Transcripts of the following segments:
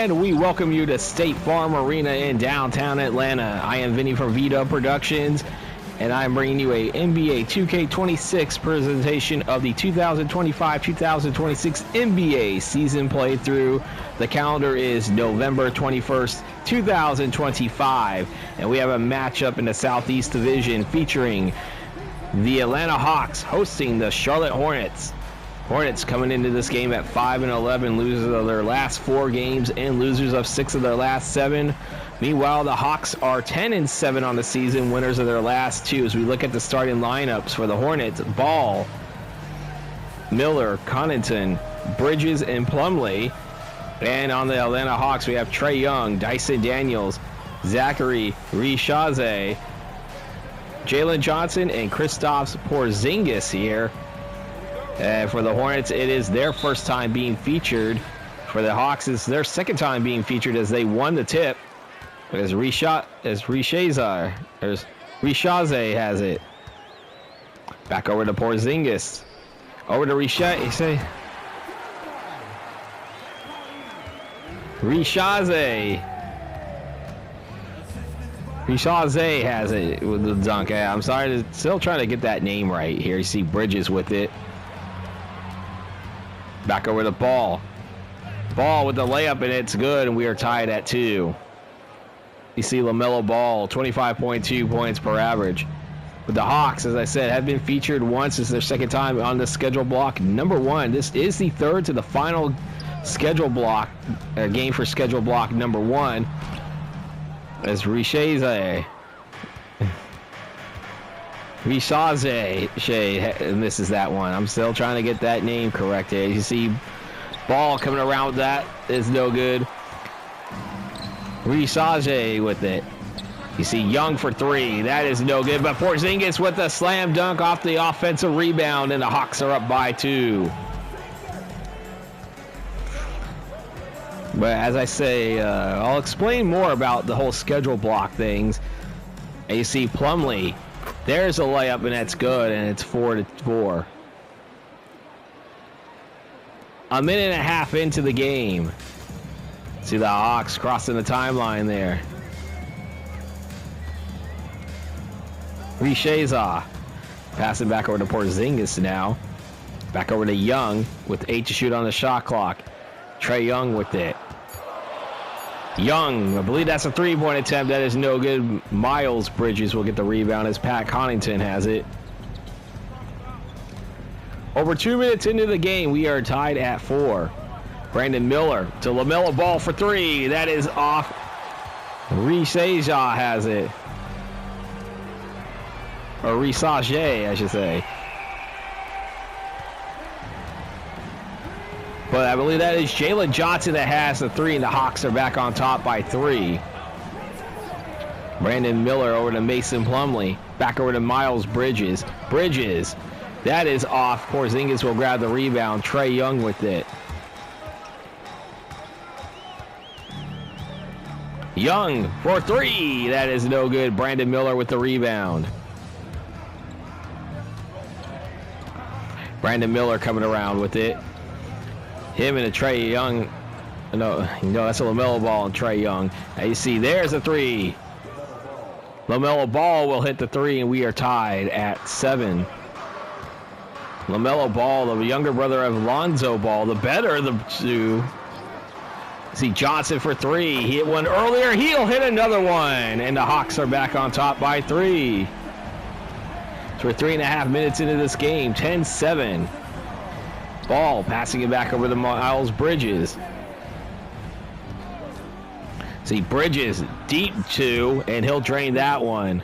And we welcome you to State Farm Arena in downtown Atlanta. I am Vinny from V-Dub Productions, and I'm bringing you a NBA 2K26 presentation of the 2025-2026 NBA season playthrough. The calendar is November 21st, 2025, and we have a matchup in the Southeast Division featuring the Atlanta Hawks hosting the Charlotte Hornets. Hornets coming into this game at 5-11, losers of their last 4 games and losers of 6 of their last 7. Meanwhile, the Hawks are 10-7 on the season, winners of their last 2. As we look at the starting lineups for the Hornets, Ball, Miller, Connaughton, Bridges, and Plumlee. And on the Atlanta Hawks, we have Trae Young, Dyson Daniels, Zachary Rishaze, Jalen Johnson, and Kristaps Porzingis here. And for the Hornets, it is their first time being featured. For the Hawks, it's their second time being featured as they won the tip. As Rishaze has it. Back over to Porzingis. Over to Rishaze. Rishaze has it with the dunk. I'm sorry, still trying to get that name right here. You see Bridges with it. Back over the Ball. Ball with the layup, and it's good, and we are tied at 2. You see LaMelo Ball, 25.2 points per average. But the Hawks, as I said, have been featured once. It's their second time on the schedule block number 1. This is the third to the final schedule block, game for schedule block number 1. As Rishaze, and this is that one. I'm still trying to get that name correct here. You see Ball coming around with that. It's no good. Rishaze with it. You see Young for 3. That is no good. But Porzingis with a slam dunk off the offensive rebound, and the Hawks are up by 2. But as I say, I'll explain more about the whole schedule block things. And you see Plumlee. There's a layup, and that's good, and it's 4-4. A minute and a half into the game. See the Hawks crossing the timeline there. Rishaze passing back over to Porzingis now. Back over to Young with 8 to shoot on the shot clock. Trae Young with it. Young, I believe that's a 3-point attempt. That is no good. Miles Bridges will get the rebound as Pat Connaughton has it. Over 2 minutes into the game, we are tied at 4. Brandon Miller to LaMelo Ball for 3. That is off. Rishaze has it. Or Rishaze, I should say. But I believe that is Jalen Johnson that has the 3, and the Hawks are back on top by 3. Brandon Miller over to Mason Plumlee. Back over to Miles Bridges. Bridges. That is off. Porzingis will grab the rebound. Trae Young with it. Young for 3. That is no good. Brandon Miller with the rebound. Brandon Miller coming around with it. Him and a Trae Young. No, that's a LaMelo Ball and Trae Young. Now you see, there's a 3. LaMelo Ball will hit the 3, and we are tied at 7. LaMelo Ball, the younger brother of Lonzo Ball, the better of the 2. See Johnson for 3. He hit one earlier. He'll hit another one, and the Hawks are back on top by 3. So we're 3.5 minutes into this game. 10-7. Ball passing it back over to Miles Bridges. See Bridges deep 2, and he'll drain that one.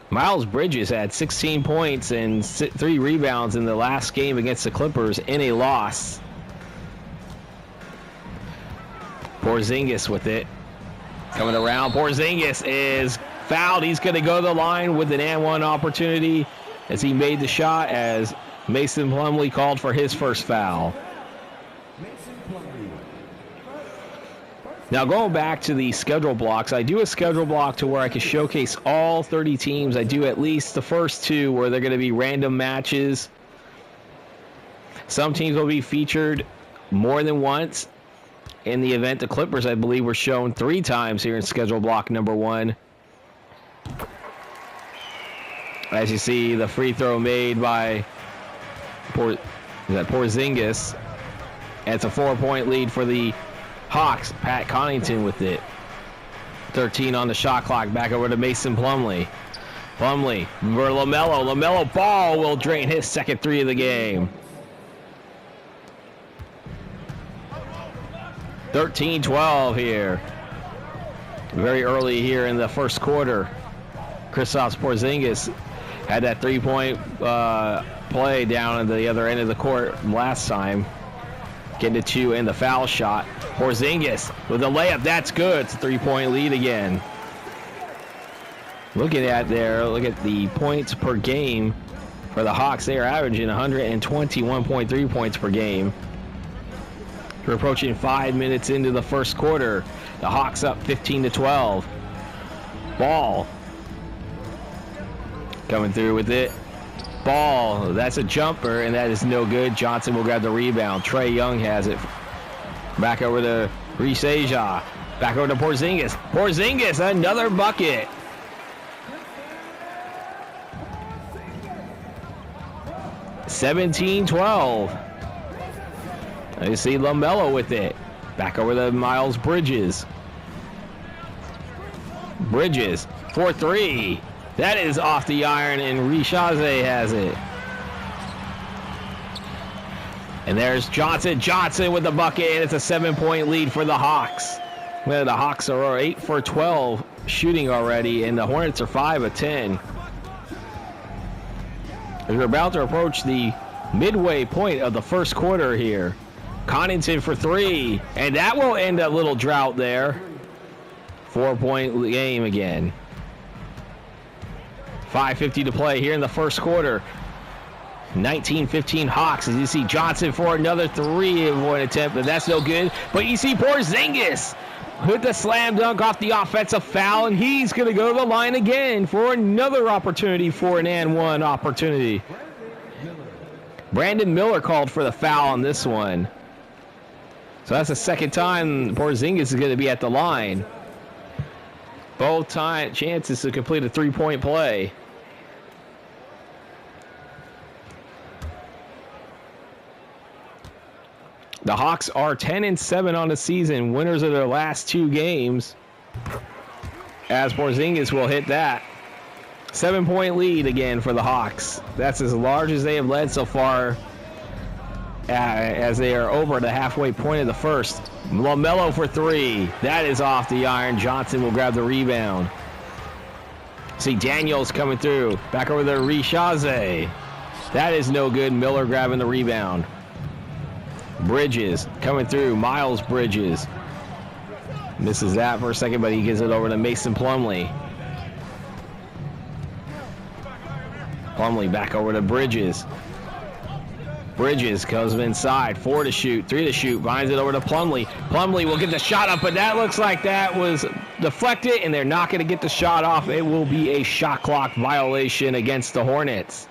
Miles Bridges had 16 points and 3 rebounds in the last game against the Clippers in a loss. Porzingis with it. Coming around. Porzingis is fouled. He's going to go to the line with an and-one opportunity as he made the shot, as Mason Plumlee called for his first foul. Now going back to the schedule blocks, I do a schedule block to where I can showcase all 30 teams. I do at least the first 2 where they're going to be random matches. Some teams will be featured more than once. in the event. The Clippers, I believe, were shown 3 times here in schedule block number 1. As you see, the free throw made by Porzingis. And it's a 4-point lead for the Hawks. Pat Connaughton with it. 13 on the shot clock. Back over to Mason Plumlee. Plumlee for LaMelo. LaMelo Ball will drain his second 3 of the game. 13-12 here. Very early here in the first quarter. Kristaps Porzingis had that 3-point play down at the other end of the court last time. Getting to 2 in the foul shot. Porzingis with a layup. That's good. It's a 3-point lead again. Look at the points per game for the Hawks. They are averaging 121.3 points per game. We're approaching 5 minutes into the first quarter. The Hawks up 15-12. Ball coming through with it. Ball, that's a jumper, and that is no good. Johnson will grab the rebound. Trae Young has it. Back over to Reese Aja. Back over to Porzingis. Porzingis, another bucket. (17-12). You see LaMelo with it. Back over to Miles Bridges. Bridges for 3. That is off the iron, and Rishaze has it. And there's Johnson. Johnson with the bucket, and it's a 7-point lead for the Hawks. Well, the Hawks are 8 for 12 shooting already, and the Hornets are 5 of 10. As we're about to approach the midway point of the first quarter here. Connaughton for 3, and that will end a little drought there. 4-point game again. 5:50 to play here in the first quarter. 19-15 Hawks, as you see Johnson for another 3-point attempt, but that's no good. But you see Porzingis with the slam dunk off the offensive foul, and he's going to go to the line again for another opportunity for an and one opportunity. Brandon Miller called for the foul on this one. So that's the second time Porzingis is going to be at the line. Both chances to complete a 3-point play. The Hawks are 10-7 on the season, winners of their last 2 games. As Porzingis will hit that. 7-point lead again for the Hawks. That's as large as they have led so far, as they are over the halfway point of the first. LaMelo for 3. That is off the iron. Johnson will grab the rebound. See Daniels coming through. Back over there, Rishaze. That is no good. Miller grabbing the rebound. Bridges coming through. Miles Bridges. Misses that for a second, but he gives it over to Mason Plumlee. Plumlee back over to Bridges. Bridges comes inside. 4 to shoot, 3 to shoot. Binds it over to Plumlee. Plumlee will get the shot up, but that looks like that was deflected, and they're not going to get the shot off. It will be a shot clock violation against the Hornets.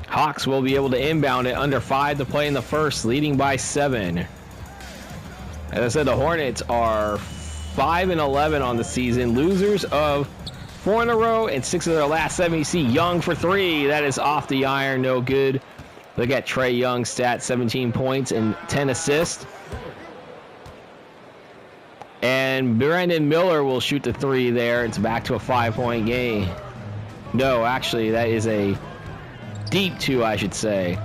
Hawks will be able to inbound it under 5 to play in the first, leading by 7. As I said, the Hornets are 5-11 on the season, losers of 4 in a row and 6 of their last 7. You see Young for 3. That is off the iron, no good. Look at Trae Young's stats, 17 points and 10 assists. And Brandon Miller will shoot the 3 there. It's back to a 5-point game. No, actually, that is a deep 2, I should say.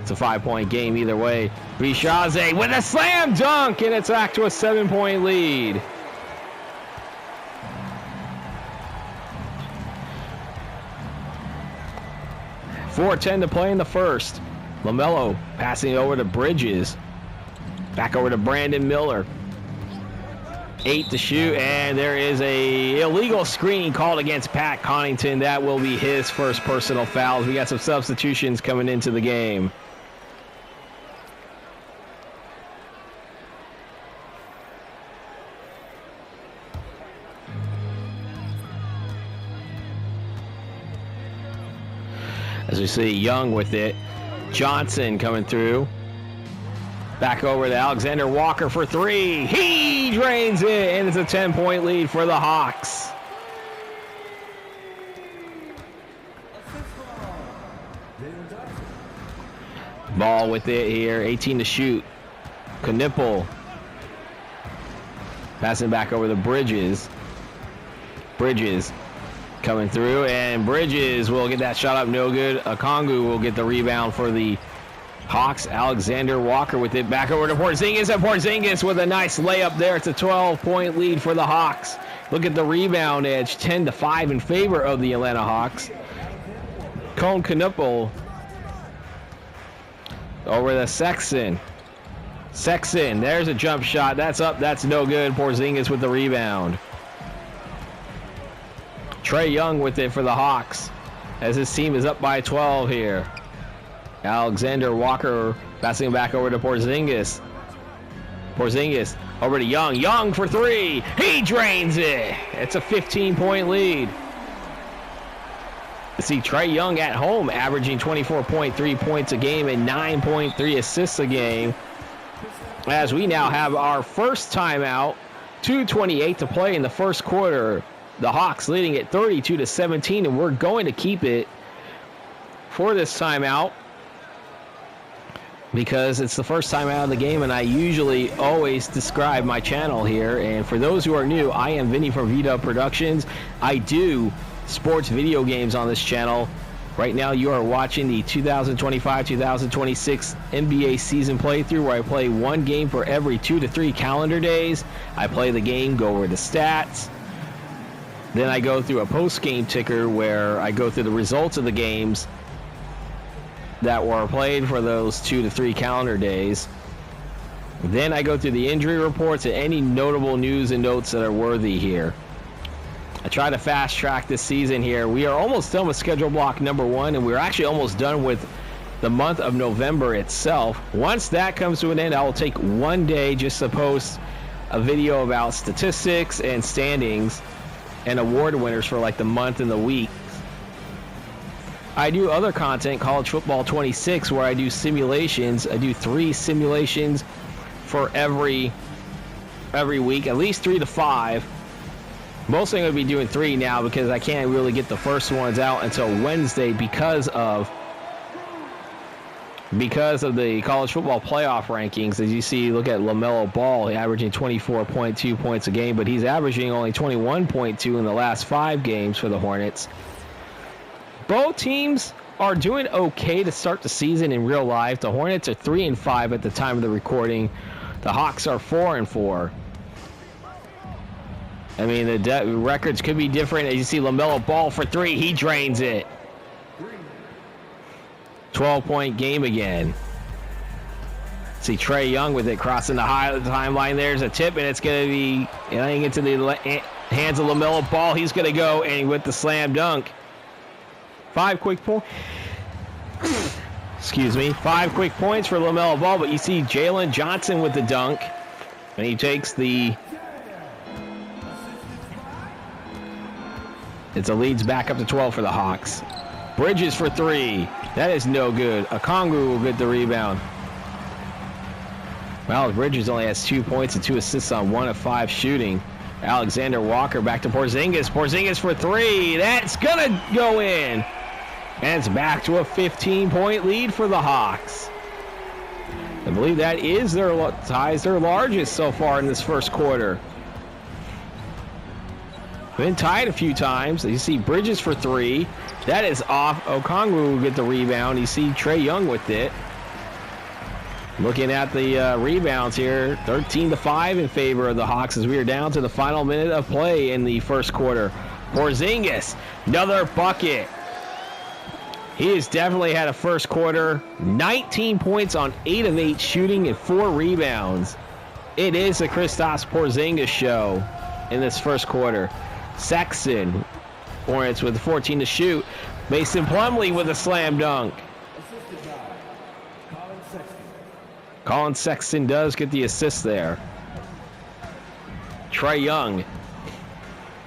It's a 5-point game either way. Rishaze with a slam dunk, and it's back to a 7-point lead. .410 to play in the first. LaMelo passing it over to Bridges. Back over to Brandon Miller. 8 to shoot, and there is a illegal screen called against Pat Connaughton. That will be his first personal foul. We got some substitutions coming into the game. As we see Young with it. Johnson coming through. Back over to Alexander Walker for three. He drains it, and it's a 10-point lead for the Hawks. Ball with it here, 18 to shoot. Knipple. Passing back over to Bridges. Bridges coming through, and Bridges will get that shot up, no good. Okongwu will get the rebound for the Hawks. Alexander Walker with it back over to Porzingis, and Porzingis with a nice layup there. It's a 12-point lead for the Hawks. Look at the rebound edge, 10-5 in favor of the Atlanta Hawks. Cone Knipple over to Sexton. Sexton, there's a jump shot. That's up, that's no good. Porzingis with the rebound. Trae Young with it for the Hawks as his team is up by 12 here. Alexander Walker passing back over to Porzingis. Porzingis over to Young. Young for three. He drains it. It's a 15-point lead. You see Trae Young at home averaging 24.3 points a game and 9.3 assists a game. As we now have our first timeout, 2:28 to play in the first quarter. The Hawks leading at 32-17, and we're going to keep it for this timeout because it's the first time out of the game, and I usually always describe my channel here. And for those who are new, I am Vinny from V-Dub Productions. I do sports video games on this channel. Right now you are watching the 2025-2026 NBA season playthrough, where I play one game for every 2 to 3 calendar days. I play the game, go over the stats. Then I go through a post-game ticker where I go through the results of the games that were played for those 2 to 3 calendar days. Then I go through the injury reports and any notable news and notes that are worthy here. I try to fast track this season here. We are almost done with schedule block number 1, and we're actually almost done with the month of November itself. Once that comes to an end, I will take one day just to post a video about statistics and standings and award winners for like the month and the week. I do other content, College Football 26, where I do simulations. I do 3 simulations for every week, at least 3 to 5. Mostly I'm going to be doing 3 now because I can't really get the first ones out until Wednesday because of the college football playoff rankings. As you see, look at LaMelo Ball, averaging 24.2 points a game, but he's averaging only 21.2 in the last 5 games for the Hornets. Both teams are doing okay to start the season in real life. The Hornets are 3-5 at the time of the recording. The Hawks are 4-4. I mean, the records could be different. As you see, LaMelo Ball for 3, he drains it. 12-point game again. See Trae Young with it crossing the timeline. There's a tip, and it's going to be getting into the hands of LaMelo Ball. He's going to go and with the slam dunk. 5 quick points. Excuse me. 5 quick points for LaMelo Ball, but you see Jalen Johnson with the dunk, and he takes the. It's a leads back up to 12 for the Hawks. Bridges for 3. That is no good. Okongwu will get the rebound. Well, Bridges only has 2 points and 2 assists on 1 of 5 shooting. Alexander Walker back to Porzingis. Porzingis for 3. That's going to go in. And it's back to a 15-point lead for the Hawks. I believe that is their largest so far in this first quarter. Been tied a few times. You see Bridges for 3. That is off. Okongwu will get the rebound. You see Trae Young with it. Looking at the rebounds here, 13-5 in favor of the Hawks as we are down to the final minute of play in the first quarter. Porzingis, another bucket. He has definitely had a first quarter. 19 points on 8 of 8 shooting and 4 rebounds. It is the Kristaps Porzingis show in this first quarter. Sexton, Hornets with 14 to shoot. Mason Plumlee with a slam dunk. Colin Sexton does get the assist there. Trae Young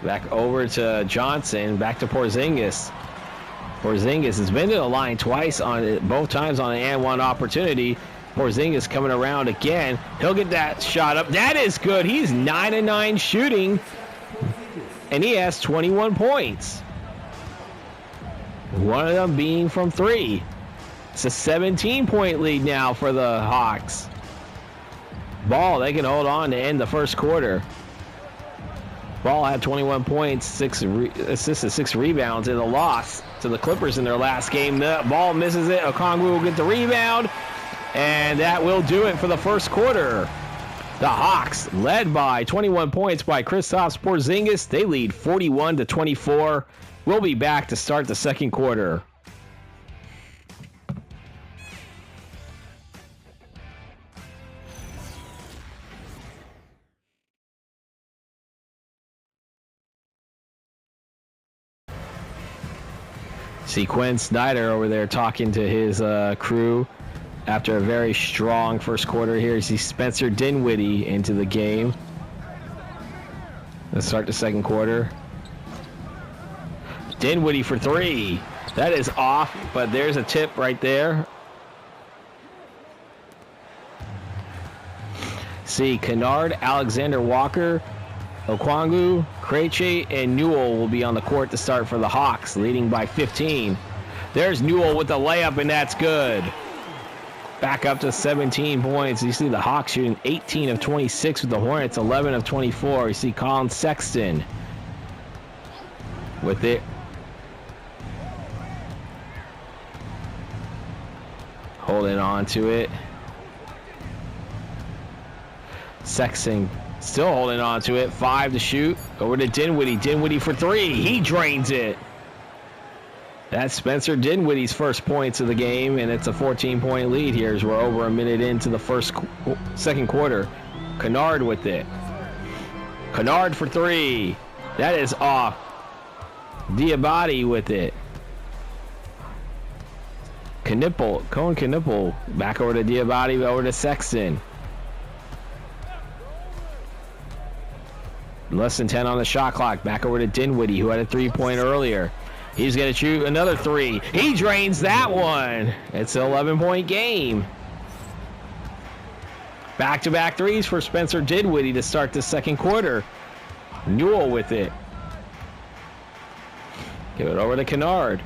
back over to Johnson, back to Porzingis. Porzingis has been to the line twice, both times on an and one opportunity. Porzingis coming around again. He'll get that shot up. That is good. He's 9-9 shooting, and he has 21 points. One of them being from 3. It's a 17-point lead now for the Hawks. Ball, they can hold on to end the first quarter. Ball had 21 points, 6 assists, and 6 rebounds in the loss to the Clippers in their last game. The ball misses it. Okongwu will get the rebound, and that will do it for the first quarter. The Hawks, led by 21 points by Kristaps Porzingis, they lead 41-24. We'll be back to start the second quarter. See Quinn Snyder over there talking to his crew after a very strong first quarter here. You see Spencer Dinwiddie into the game. Let's start the second quarter. Dinwiddie for 3. That is off, but there's a tip right there. See Kennard, Alexander Walker, Okongwu, Krejci, and Newell will be on the court to start for the Hawks, leading by 15. There's Newell with the layup, and that's good. Back up to 17 points. You see the Hawks shooting 18 of 26 with the Hornets, 11 of 24. You see Colin Sexton with it. Holding on to it. Sexton still holding on to it. 5 to shoot. Over to Dinwiddie. Dinwiddie for 3. He drains it. That's Spencer Dinwiddie's first points of the game, and it's a 14-point lead here as we're over a minute into the second quarter. Kennard with it. Kennard for 3. That is off. Diabate with it. Cohen Knipple. Back over to Diabate, over to Sexton. Less than 10 on the shot clock. Back over to Dinwiddie, who had a 3-point earlier. He's going to shoot another 3. He drains that one. It's an 11-point game. Back-to-back 3s for Spencer Dinwiddie to start the second quarter. Newell with it. Give it over to Kennard.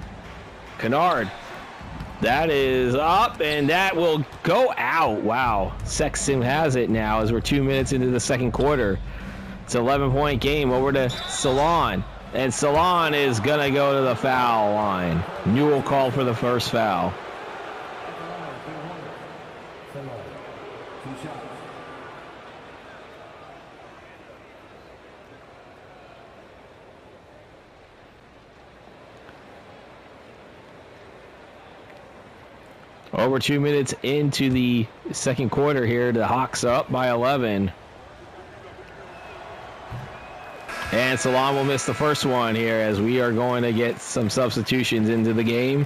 Kennard. That is up, and that will go out. Wow. Sexton has it now as we're 2 minutes into the second quarter. It's an 11-point game. Over to Salon. And Salon is going to go to the foul line. Newell called for the first foul. Over 2 minutes into the second quarter here. The Hawks are up by 11. And Salon will miss the first one here as we are going to get some substitutions into the game.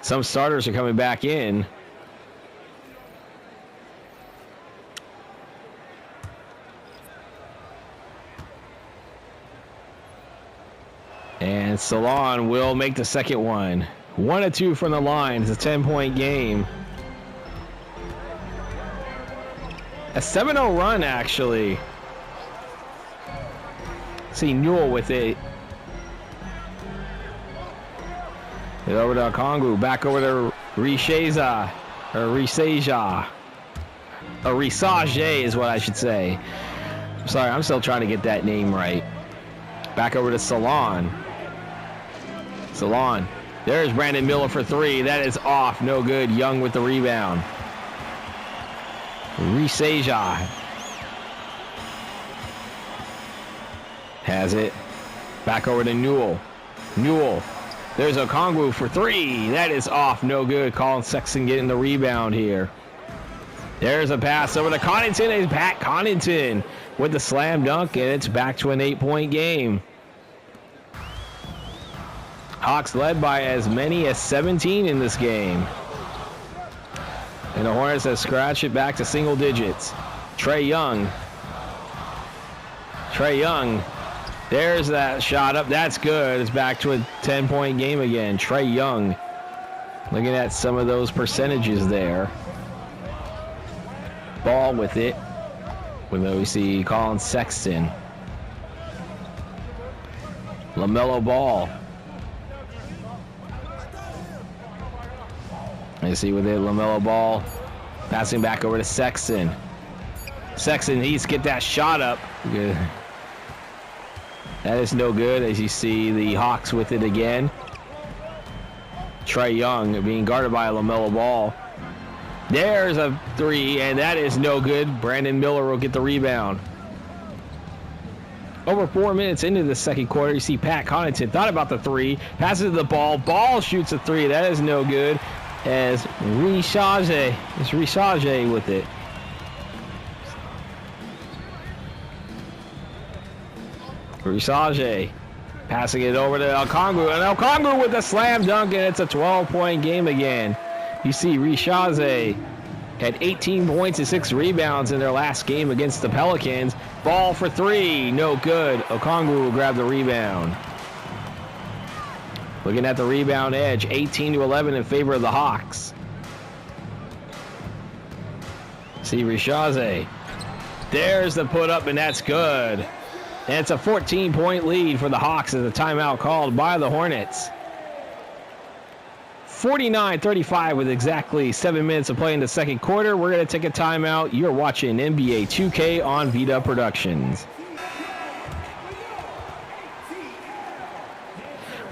Some starters are coming back in. And Salon will make the second one. 1 of 2 from the line. It's a 10-point game. A 7-0 run, actually. See Newell with it. Get over to Okongwu. Back over to Rishaja. Or Risaja. Or Risage is what I should say. Sorry, I'm still trying to get that name right. Back over to Salon. Salon. There's Brandon Miller for 3. That is off. No good. Young with the rebound. Risaja has it. Back over to Newell. Newell. There's Okongwu for 3. That is off. No good. Colin Sexton getting the rebound here. There's a pass over to Connaughton. And Pat Connaughton with the slam dunk, and it's back to an 8-point game. Hawks led by as many as 17 in this game. And the Hornets have scratched it back to single digits. Trae Young. There's that shot up. That's good. It's back to a 10-point game again. Trae Young. Looking at some of those percentages there. Ball with it. We see Colin Sexton. LaMelo Ball. You see with it, LaMelo Ball passing back over to Sexton. Sexton needs to get that shot up. Good. That is no good, as you see the Hawks with it again. Trae Young being guarded by LaMelo Ball. There's a three, and that is no good. Brandon Miller will get the rebound. Over 4 minutes into the second quarter, you see Pat Connaughton thought about the three, passes the ball. Ball shoots a three. That is no good, as Rishage with it. Rishage passing it over to Okongwu, and Okongwu with a slam dunk, and it's a 12-point game again. You see Rishage had 18 points and 6 rebounds in their last game against the Pelicans. Ball for three, no good. Okongwu will grab the rebound. Looking at the rebound edge, 18-11 in favor of the Hawks. See Rishage. There's the put up, and that's good. And it's a 14-point lead for the Hawks as a timeout called by the Hornets. 49-35 with exactly 7 minutes of play in the second quarter. We're going to take a timeout. You're watching NBA 2K on Vita Productions.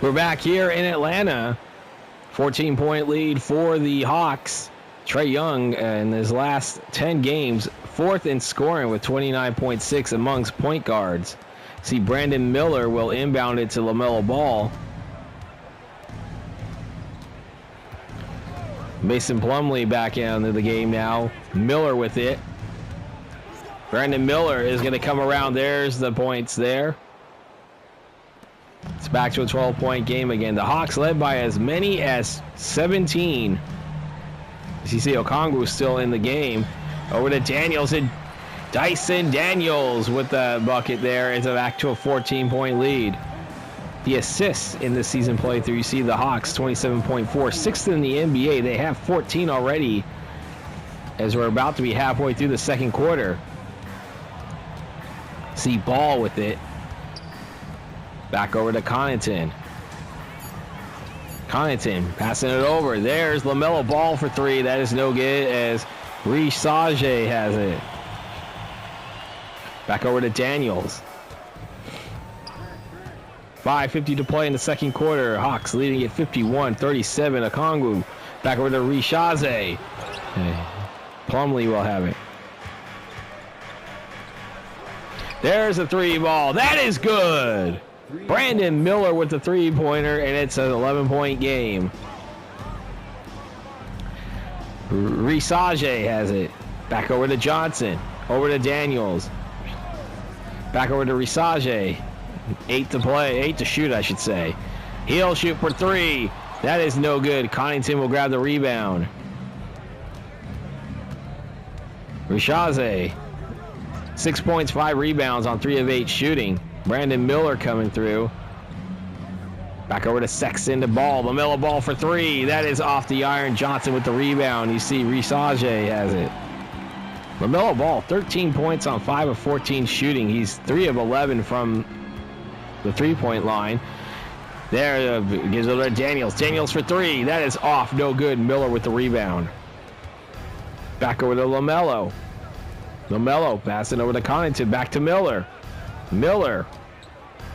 We're back here in Atlanta. 14-point lead for the Hawks. Trae Young in his last 10 games, fourth in scoring with 29.6 amongst point guards. See, Brandon Miller will inbound it to LaMelo Ball. Mason Plumlee back into the game now. Miller with it. Brandon Miller is going to come around. There's the points there. It's back to a 12-point game again. The Hawks led by as many as 17. As you see, Okongwu still in the game. Over to Daniels, and Dyson Daniels with the bucket there. It's back to a 14-point lead. The assists in this season playthrough, you see the Hawks 27.4, sixth in the NBA. They have 14 already as we're about to be halfway through the second quarter. See Ball with it. Back over to Connaughton. Connaughton passing it over. There's LaMelo Ball for three. That is no good, as Rishage has it. Back over to Daniels. 5:50 to play in the second quarter. Hawks leading at 51-37. Okongwu back over to Rishage. Plumlee will have it. There's a three ball. That is good. Brandon Miller with the three-pointer, and it's an 11-point game. Rishage has it. Back over to Johnson. Over to Daniels. Back over to Rishage. 8 to play. 8 to shoot, I should say. He'll shoot for three. That is no good. Connaughton will grab the rebound. Rishage. 6 points, 5 rebounds on 3 of 8 shooting. Brandon Miller coming through. Back over to Sexton to Ball. LaMelo Ball for three. That is off the iron. Johnson with the rebound. You see Rishage has it. LaMelo Ball, 13 points on 5 of 14 shooting. He's 3 of 11 from the three-point line. There, gives it to Daniels. Daniels for three. That is off. No good. Miller with the rebound. Back over to LaMelo. LaMelo passing over to Connaughton. Back to Miller. Miller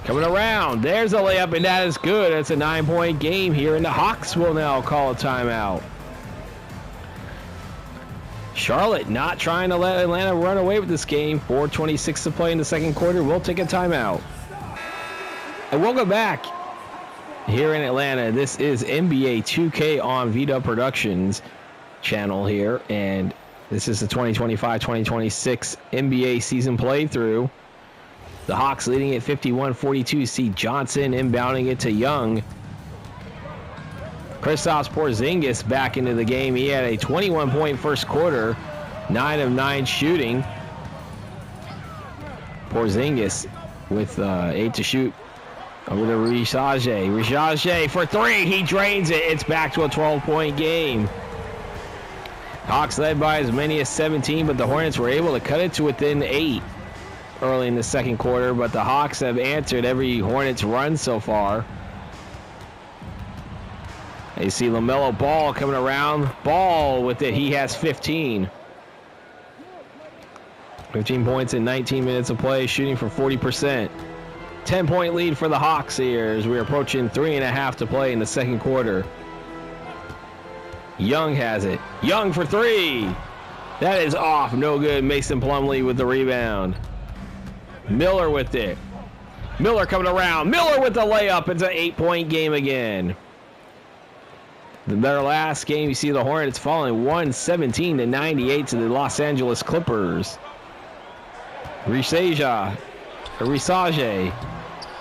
coming around. There's a layup, and that is good. It's a 9-point game here, and the Hawks will now call a timeout. Charlotte not trying to let Atlanta run away with this game. 4:26 to play in the second quarter. We'll take a timeout. And we'll go back here in Atlanta. This is NBA 2K on Vita Productions channel here, and this is the 2025-2026 NBA season playthrough. The Hawks leading at 51-42. See Johnson inbounding it to Young. Kristaps Porzingis back into the game. He had a 21-point first quarter, 9 of 9 shooting. Porzingis with 8 to shoot. Over to Rishage. Rishage for three. He drains it. It's back to a 12-point game. Hawks led by as many as 17, but the Hornets were able to cut it to within 8 early in the second quarter, but the Hawks have answered every Hornets run so far. You see LaMelo Ball coming around. Ball with it. He has 15. 15 points in 19 minutes of play, shooting for 40%. 10-point lead for the Hawks here as we're approaching 3.5 to play in the second quarter. Young has it. Young for 3. That is off. No good. Mason Plumlee with the rebound. Miller with it. Miller coming around. Miller with the layup. It's an 8-point game again. Their last game, you see the Hornets falling 117-98 to the Los Angeles Clippers. Risage.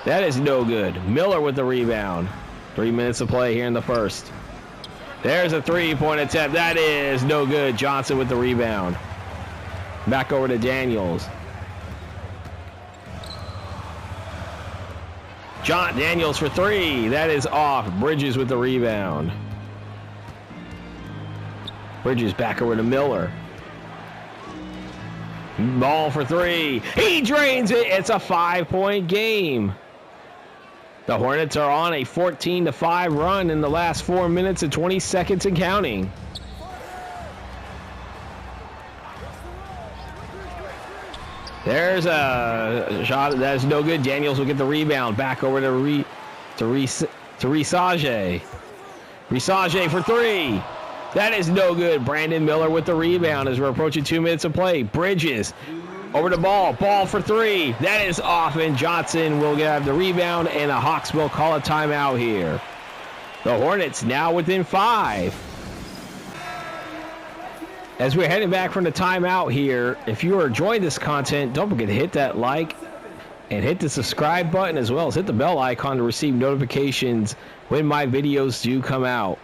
That is no good. Miller with the rebound. 3 minutes of play here in the first. There's a 3-point attempt. That is no good. Johnson with the rebound. Back over to Daniels. Daniels for 3. That is off. Bridges with the rebound. Bridges back over to Miller. Ball for 3. He drains it. It's a 5-point game. The Hornets are on a 14-5 run in the last 4 minutes and 20 seconds and counting. There's a shot that is no good. Daniels will get the rebound. Back over to Risage. Risage for 3. That is no good. Brandon Miller with the rebound as we're approaching 2 minutes of play. Bridges over to Ball. Ball for 3. That is off, and Johnson will get the rebound, and the Hawks will call a timeout here. The Hornets now within 5. As we're heading back from the timeout here, if you are enjoying this content, don't forget to hit that like and hit the subscribe button, as well as hit the bell icon to receive notifications when my videos do come out.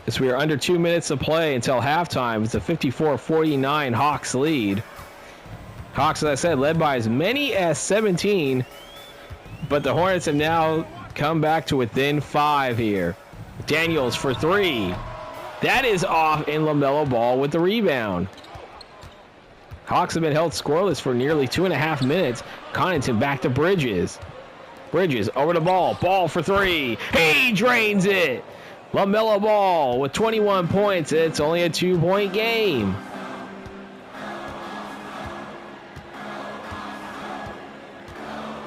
As we are under 2 minutes of play until halftime, it's a 54-49 Hawks lead. Hawks, as I said, led by as many as 17, but the Hornets have now come back to within 5 here. Daniels for 3. That is off, in LaMelo Ball with the rebound. Hawks have been held scoreless for nearly 2.5 minutes. Connaughton back to Bridges. Bridges over the Ball. Ball for 3. He drains it. LaMelo Ball with 21 points. It's only a 2-point game.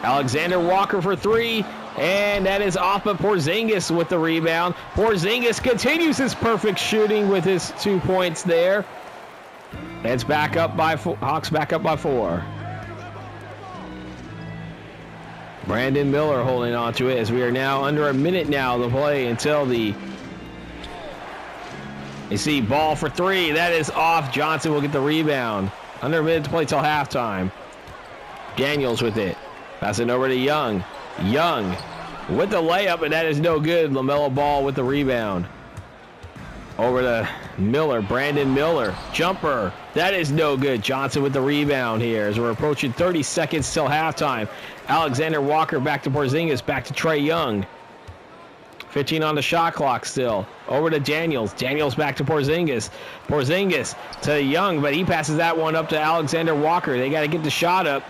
Alexander Walker for 3. And that is off of Porzingis with the rebound. Porzingis continues his perfect shooting with his 2 points there. It's back up by Hawks back up by 4. Brandon Miller holding on to it as we are now under a minute now to play until the... You see, Ball for 3. That is off. Johnson will get the rebound. Under a minute to play till halftime. Daniels with it. Passing over to Young. Young with the layup, and that is no good. LaMelo Ball with the rebound. Over to Miller. Brandon Miller. Jumper. That is no good. Johnson with the rebound here as we're approaching 30 seconds till halftime. Alexander Walker back to Porzingis. Back to Trae Young. 15 on the shot clock still. Over to Daniels. Daniels back to Porzingis. Porzingis to Young, but he passes that one up to Alexander Walker. They got to get the shot up.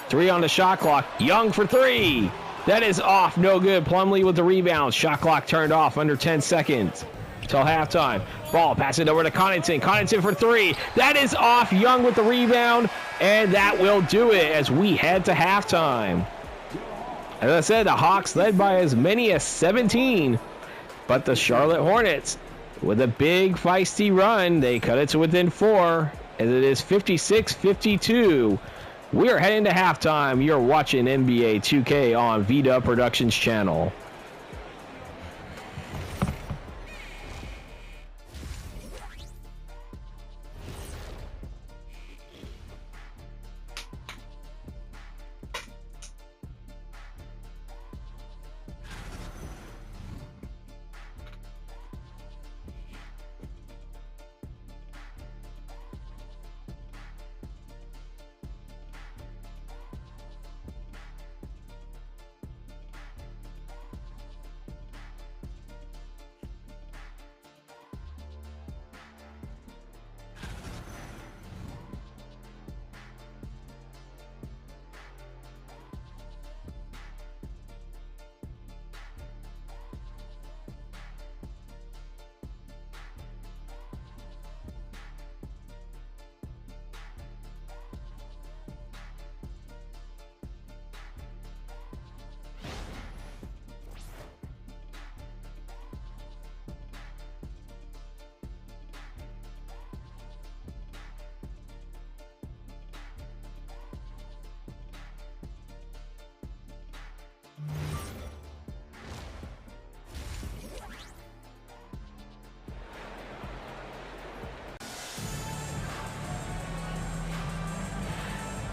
3 on the shot clock. Young for 3. That is off. No good. Plumlee with the rebound. Shot clock turned off under 10 seconds till halftime. Ball pass it over to Connaughton. Connaughton for 3. That is off. Young with the rebound, and that will do it as we head to halftime. As I said, the Hawks led by as many as 17, but the Charlotte Hornets, with a big feisty run, they cut it to within 4, as it is 56-52. We are heading to halftime. You're watching NBA 2K on VDub Productions channel.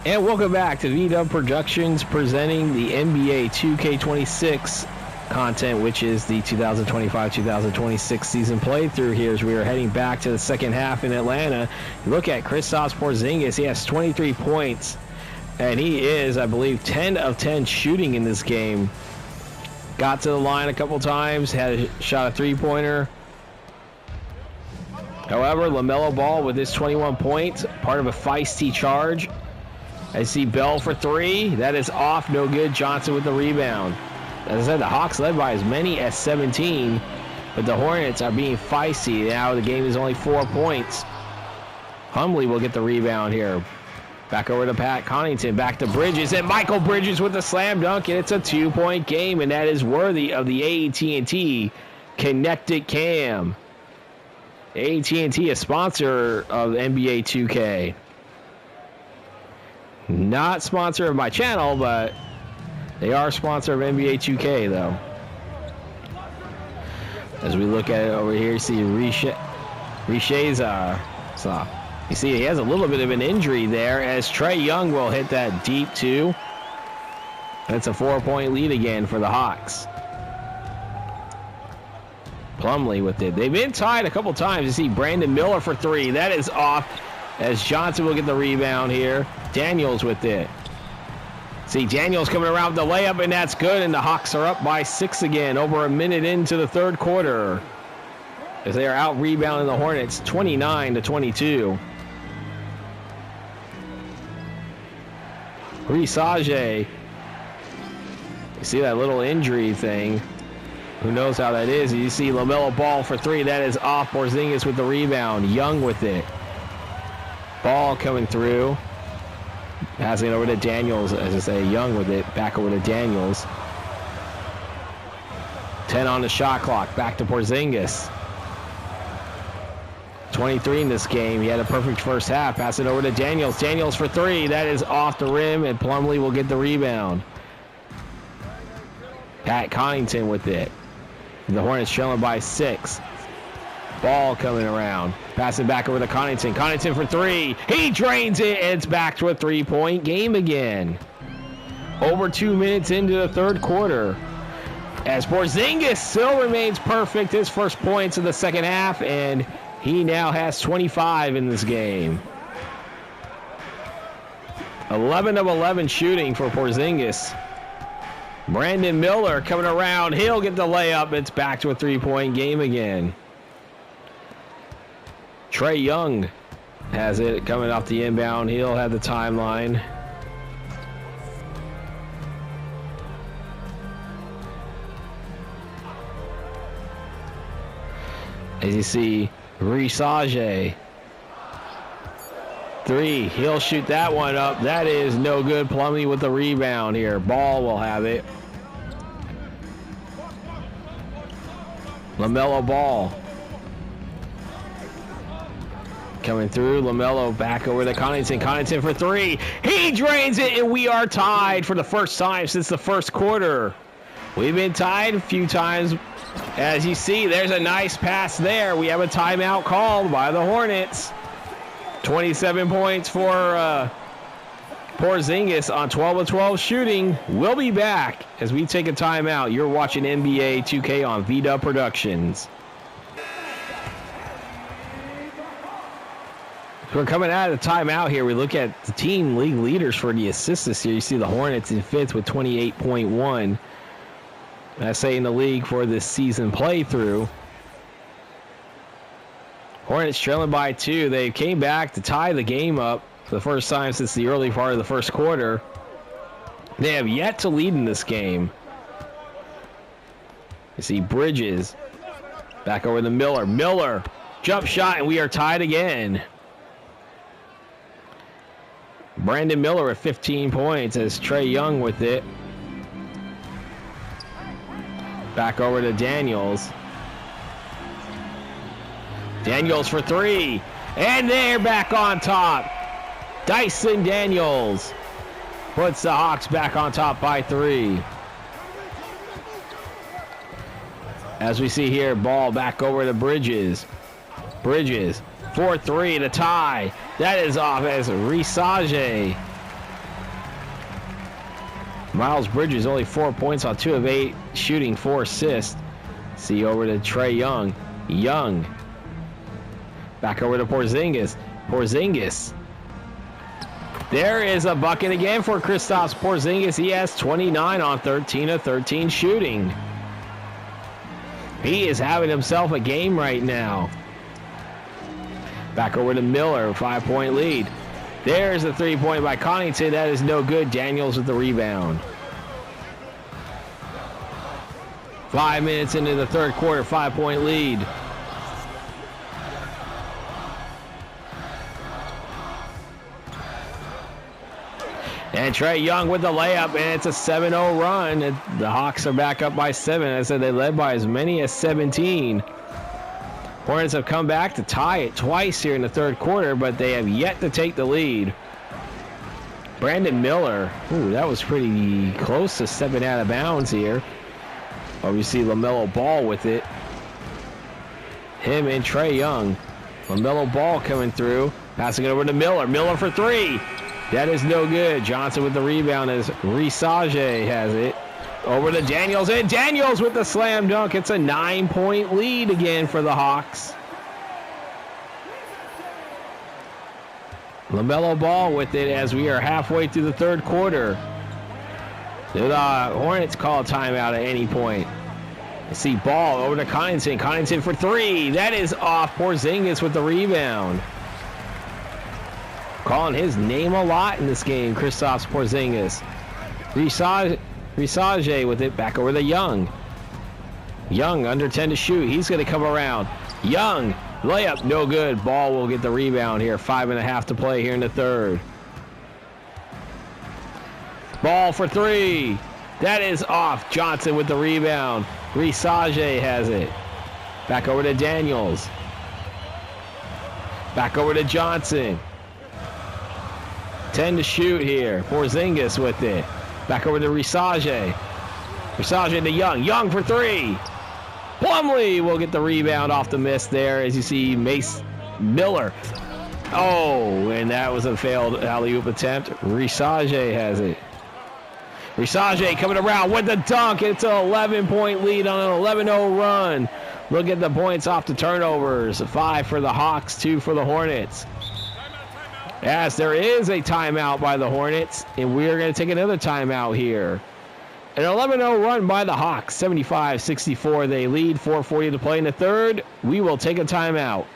And welcome back to VW Productions presenting the NBA 2K26 content, which is the 2025-2026 season playthrough here as we are heading back to the second half in Atlanta. You look at Kristaps Porzingis, he has 23 points, and he is, I believe, 10 of 10 shooting in this game. Got to the line a couple times, had a shot a three-pointer. However, LaMelo Ball with his 21 points, part of a feisty charge. I see Bell for three. That is off, no good. Johnson with the rebound. As I said, the Hawks led by as many as 17, but the Hornets are being feisty. Now the game is only 4 points. Humley will get the rebound here. Back over to Pat Connaughton, back to Bridges, and Michael Bridges with the slam dunk, and it's a 2-point game, and that is worthy of the AT&T Connected Cam. AT&T, a sponsor of NBA 2K. Not sponsor of my channel, but they are a sponsor of NBA 2K, though. As we look at it over here, you see Richey's, so you see he has a little bit of an injury there as Trae Young will hit that deep two. That's a 4-point lead again for the Hawks. Plumlee with it. They've been tied a couple times. You see Brandon Miller for three. That is off as Johnson will get the rebound here. Daniels with it. See Daniels coming around with the layup, and that's good, and the Hawks are up by 6 again, over a minute into the third quarter, as they are out rebounding the Hornets 29-22. Risage. You see that little injury thing. Who knows how that is? You see LaMelo Ball for three. That is off. Porzingis with the rebound. Young with it. Ball coming through. Passing it over to Daniels. As I say, Young with it. Back over to Daniels. 10 on the shot clock. Back to Porzingis. 23 in this game. He had a perfect first half. Pass it over to Daniels. Daniels for three. That is off the rim, and Plumlee will get the rebound. Pat Connaughton with it. The Hornets trailing by 6. Ball coming around. Passing back over to Connaughton. Connaughton for three. He drains it, and it's back to a 3-point game again. Over 2 minutes into the third quarter. As Porzingis still remains perfect. His first points in the second half, and he now has 25 in this game. 11 of 11 shooting for Porzingis. Brandon Miller coming around. He'll get the layup. It's back to a 3-point game again. Trae Young has it coming off the inbound. He'll have the timeline. As you see, Risage. Three. He'll shoot that one up. That is no good. Plumlee with the rebound here. Ball will have it. LaMelo Ball. Coming through. LaMelo back over to Connaughton. Connaughton for three. He drains it, and we are tied for the first time since the first quarter. We've been tied a few times. As you see, there's a nice pass there. We have a timeout called by the Hornets. 27 points for Porzingis on 12 of 12 shooting. We'll be back as we take a timeout. You're watching NBA 2K on VW Productions. We're coming out of the timeout here. We look at the team league leaders for the assists this year. You see the Hornets in 5th with 28.1. I say in the league for this season playthrough. Hornets trailing by 2. They came back to tie the game up for the first time since the early part of the first quarter. They have yet to lead in this game. You see Bridges back over to Miller. Miller, jump shot, and we are tied again. Brandon Miller at 15 points as Trae Young with it. Back over to Daniels. Daniels for three. And they're back on top. Dyson Daniels puts the Hawks back on top by 3. As we see here, ball back over to Bridges. Bridges, 4-3 to tie. That is off as Risage Miles Bridges only 4 points on 2 of 8, shooting 4 assists. See over to Trae Young. Young. Back over to Porzingis. Porzingis. There is a bucket again for Kristaps Porzingis. He has 29 on 13 of 13 shooting. He is having himself a game right now. Back over to Miller, 5-point lead. There's a 3-point by Connaughton. That is no good. Daniels with the rebound. 5 minutes into the third quarter, 5-point lead. And Trae Young with the layup, and it's a 7-0 run. The Hawks are back up by 7. I said they led by as many as 17. Hornets have come back to tie it twice here in the third quarter, but they have yet to take the lead. Brandon Miller, ooh, that was pretty close to stepping out of bounds here. Obviously, LaMelo Ball with it. Him and Trae Young. LaMelo Ball coming through, passing it over to Miller. Miller for 3. That is no good. Johnson with the rebound as Risage has it. Over to Daniels, and Daniels with the slam dunk. It's a 9-point lead again for the Hawks. LaMelo Ball with it as we are halfway through the third quarter. The Hornets call a timeout at any point. See Ball over to Connaughton. Connaughton for 3. That is off. Porzingis with the rebound. Calling his name a lot in this game, Kristaps Porzingis. Risage with it, back over to Young. Young under 10 to shoot. He's going to come around. Young, layup, no good. Ball will get the rebound here. 5.5 to play here in the third. Ball for 3. That is off. Johnson with the rebound. Risage has it. Back over to Daniels. Back over to Johnson. 10 to shoot here. Porzingis with it. Back over to Risage. Risage to Young. Young for 3. Plumlee will get the rebound off the miss there as you see Mace Miller. Oh, and that was a failed alley-oop attempt. Risage has it. Risage coming around with the dunk. It's an 11-point lead on an 11-0 run. Look at the points off the turnovers. 5 for the Hawks, 2 for the Hornets. Yes, there is a timeout by the Hornets, and we are going to take another timeout here. An 11-0 run by the Hawks, 75-64. They lead, 4:40 to play in the third. We will take a timeout.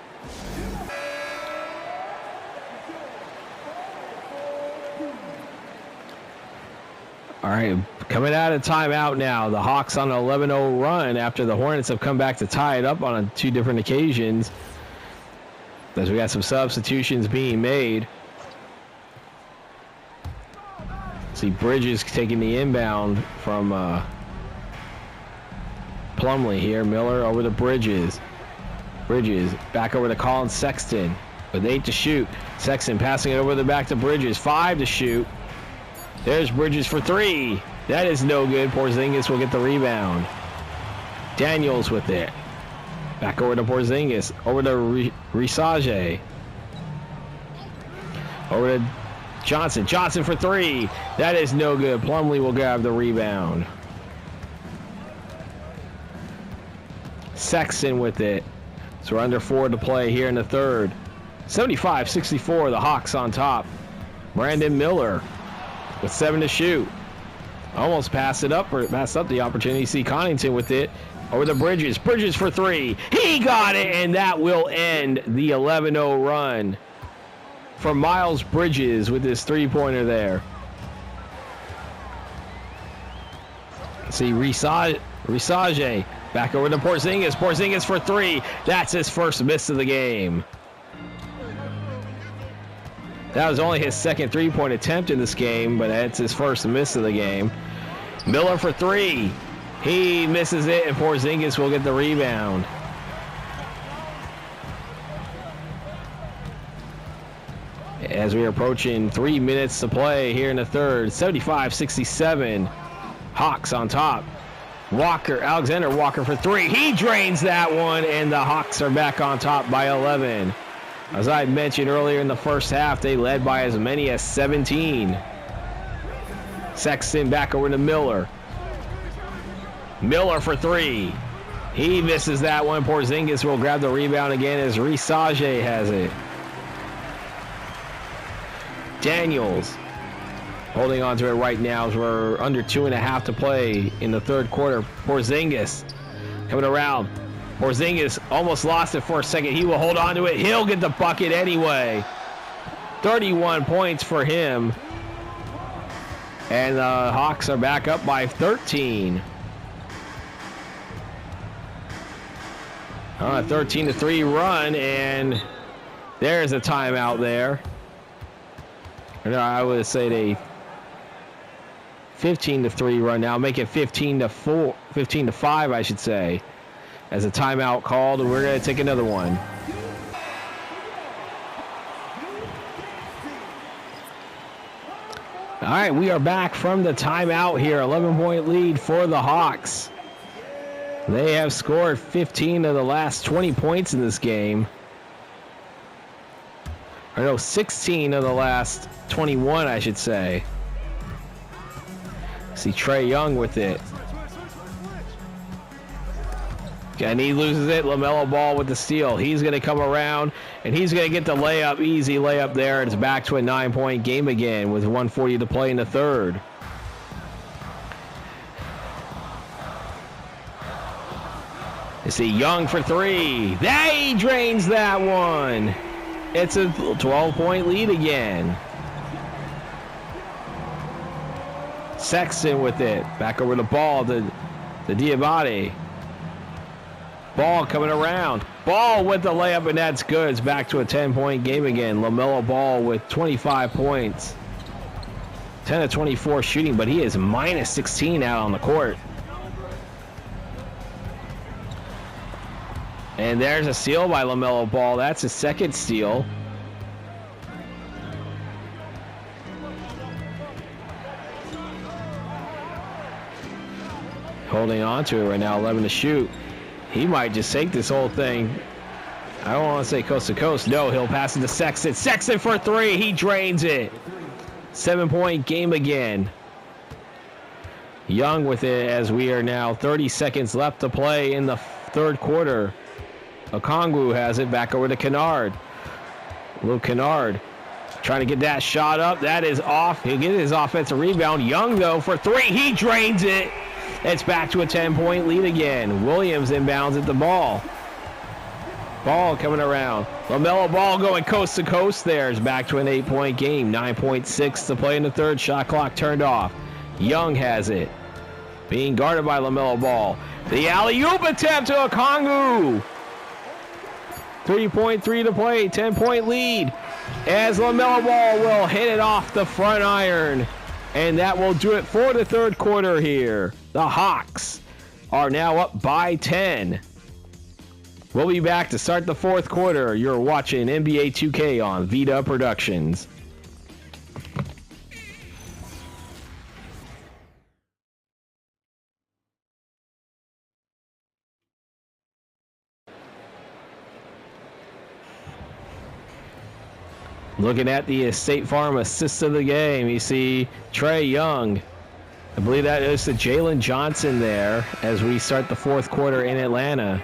All right, coming out of timeout now. The Hawks on an 11-0 run after the Hornets have come back to tie it up on 2 different occasions. As we got some substitutions being made. See Bridges taking the inbound from Plumlee here. Miller over to Bridges. Bridges back over to Colin Sexton with 8 to shoot. Sexton passing it over the back to Bridges. 5 to shoot. There's Bridges for 3. That is no good. Porzingis will get the rebound. Daniels with it. Back over to Porzingis. Over to Risage. Over to Johnson. Johnson for 3. That is no good. Plumlee will grab the rebound. Sexton with it. So we're under 4 to play here in the third. 75-64. The Hawks on top. Brandon Miller with 7 to shoot. Almost passed it up, or passed up the opportunity. See Connaughton with it. Over the Bridges. Bridges for 3. He got it, and that will end the 11-0 run for Miles Bridges with his 3-pointer there. See Risage back over to Porzingis. Porzingis for 3. That's his first miss of the game. That was only his second 3-point attempt in this game, but that's his first miss of the game. Miller for 3. He misses it, and Porzingis will get the rebound. As we are approaching 3 minutes to play here in the third, 75-67. Hawks on top. Alexander Walker for 3. He drains that one, and the Hawks are back on top by 11. As I mentioned earlier in the first half, they led by as many as 17. Sexton back over to Miller. Miller for three. He misses that one. Porzingis will grab the rebound again as Risage has it. Daniels holding on to it right now as we're under 2.5 to play in the third quarter. Porzingis coming around. Porzingis almost lost it for a second. He will hold on to it. He'll get the bucket anyway. 31 points for him. And the Hawks are back up by 13. 13-3 run, and there's a timeout there. No, I would say they 15-3 run now, make it 15-4, 15-5, I should say, as a timeout called, and we're going to take another one. All right, we are back from the timeout here. 11-point lead for the Hawks. They have scored 15 of the last 20 points in this game. Or no, 16 of the last 21, I should say. See Trae Young with it. And he loses it. LaMelo Ball with the steal. He's going to come around, and he's going to get the layup, easy layup there. It's back to a 9-point game again with 1:40 to play in the third. You see Young for three. He drains that one. It's a 12-point lead again. Sexton with it. Back over the ball to Diabate. Ball coming around. Ball with the layup, and that's good. It's back to a 10-point game again. LaMelo Ball with 25 points. 10 of 24 shooting, but he is minus 16 out on the court. And there's a steal by LaMelo Ball. That's his second steal. Holding on to it right now, 11 to shoot. He might just take this whole thing. I don't want to say coast to coast. No, he'll pass it to Sexton. Sexton for three. He drains it. 7-point game again. Young with it as we are now 30 seconds left to play in the third quarter. Okongwu has it back over to Kennard. Luke Kennard trying to get that shot up. That is off. He'll get his offensive rebound. Young, though, for three. He drains it. It's back to a 10-point lead again. Williams inbounds at the ball. Ball coming around. LaMelo Ball going coast to coast there. It's back to an 8-point game. 9.6 to play in the third. Shot clock turned off. Young has it. Being guarded by LaMelo Ball. The alley-oop attempt to Okongwu. 3.3 to play, 10-point lead as LaMelo Ball will hit it off the front iron. And that will do it for the third quarter here. The Hawks are now up by 10. We'll be back to start the fourth quarter. You're watching NBA 2K on Vita Productions. Looking at the State Farm assist of the game, you see Trae Young. I believe that is the Jalen Johnson there as we start the fourth quarter in Atlanta.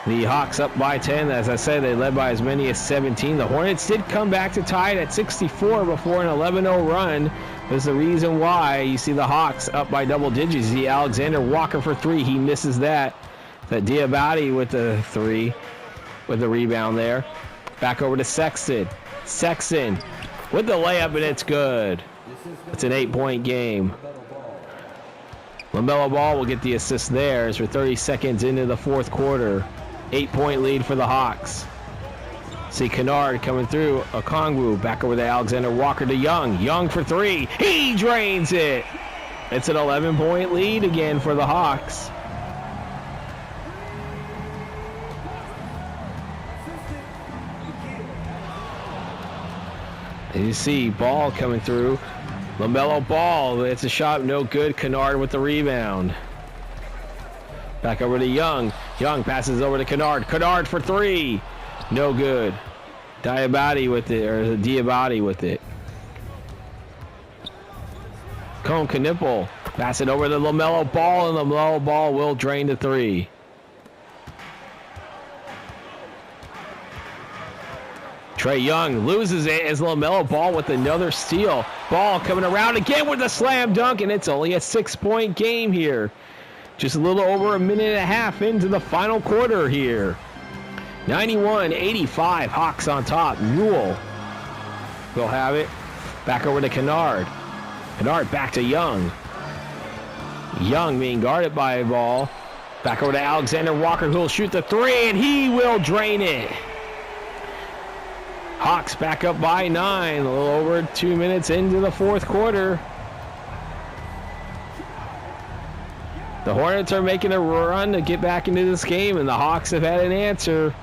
The Hawks up by 10. As I said, they led by as many as 17. The Hornets did come back to tie it at 64 before an 11-0 run. There's the reason why you see the Hawks up by double digits. The Alexander Walker for three. He misses that. That Diabate with the three, with the rebound there. Back over to Sexton. Sexton with the layup, and it's good. It's an 8-point game. LaMelo Ball will get the assist there as we're 30 seconds into the fourth quarter. 8-point lead for the Hawks. See Kennard coming through. Okongwu back over to Alexander Walker to Young. Young for three. He drains it. It's an 11-point lead again for the Hawks. And you see Ball coming through. LaMelo Ball, it's a shot, no good. Kennard with the rebound. Back over to Young. Young passes over to Kennard. Kennard for three. No good. Diabate with it, or Diabate with it. Cone Knipple. Pass it over to LaMelo Ball, and LaMelo Ball will drain the three. Trae Young loses it as LaMelo Ball with another steal. Ball coming around again with a slam dunk, and it's only a 6-point game here. Just a little over a minute and a half into the final quarter here. 91-85, Hawks on top. Newell will have it. Back over to Kennard. Kennard back to Young. Young being guarded by Ball. Back over to Alexander Walker, who will shoot the three, and he will drain it. Hawks back up by 9, a little over 2 minutes into the fourth quarter. The Hornets are making a run to get back into this game, and the Hawks have had an answer.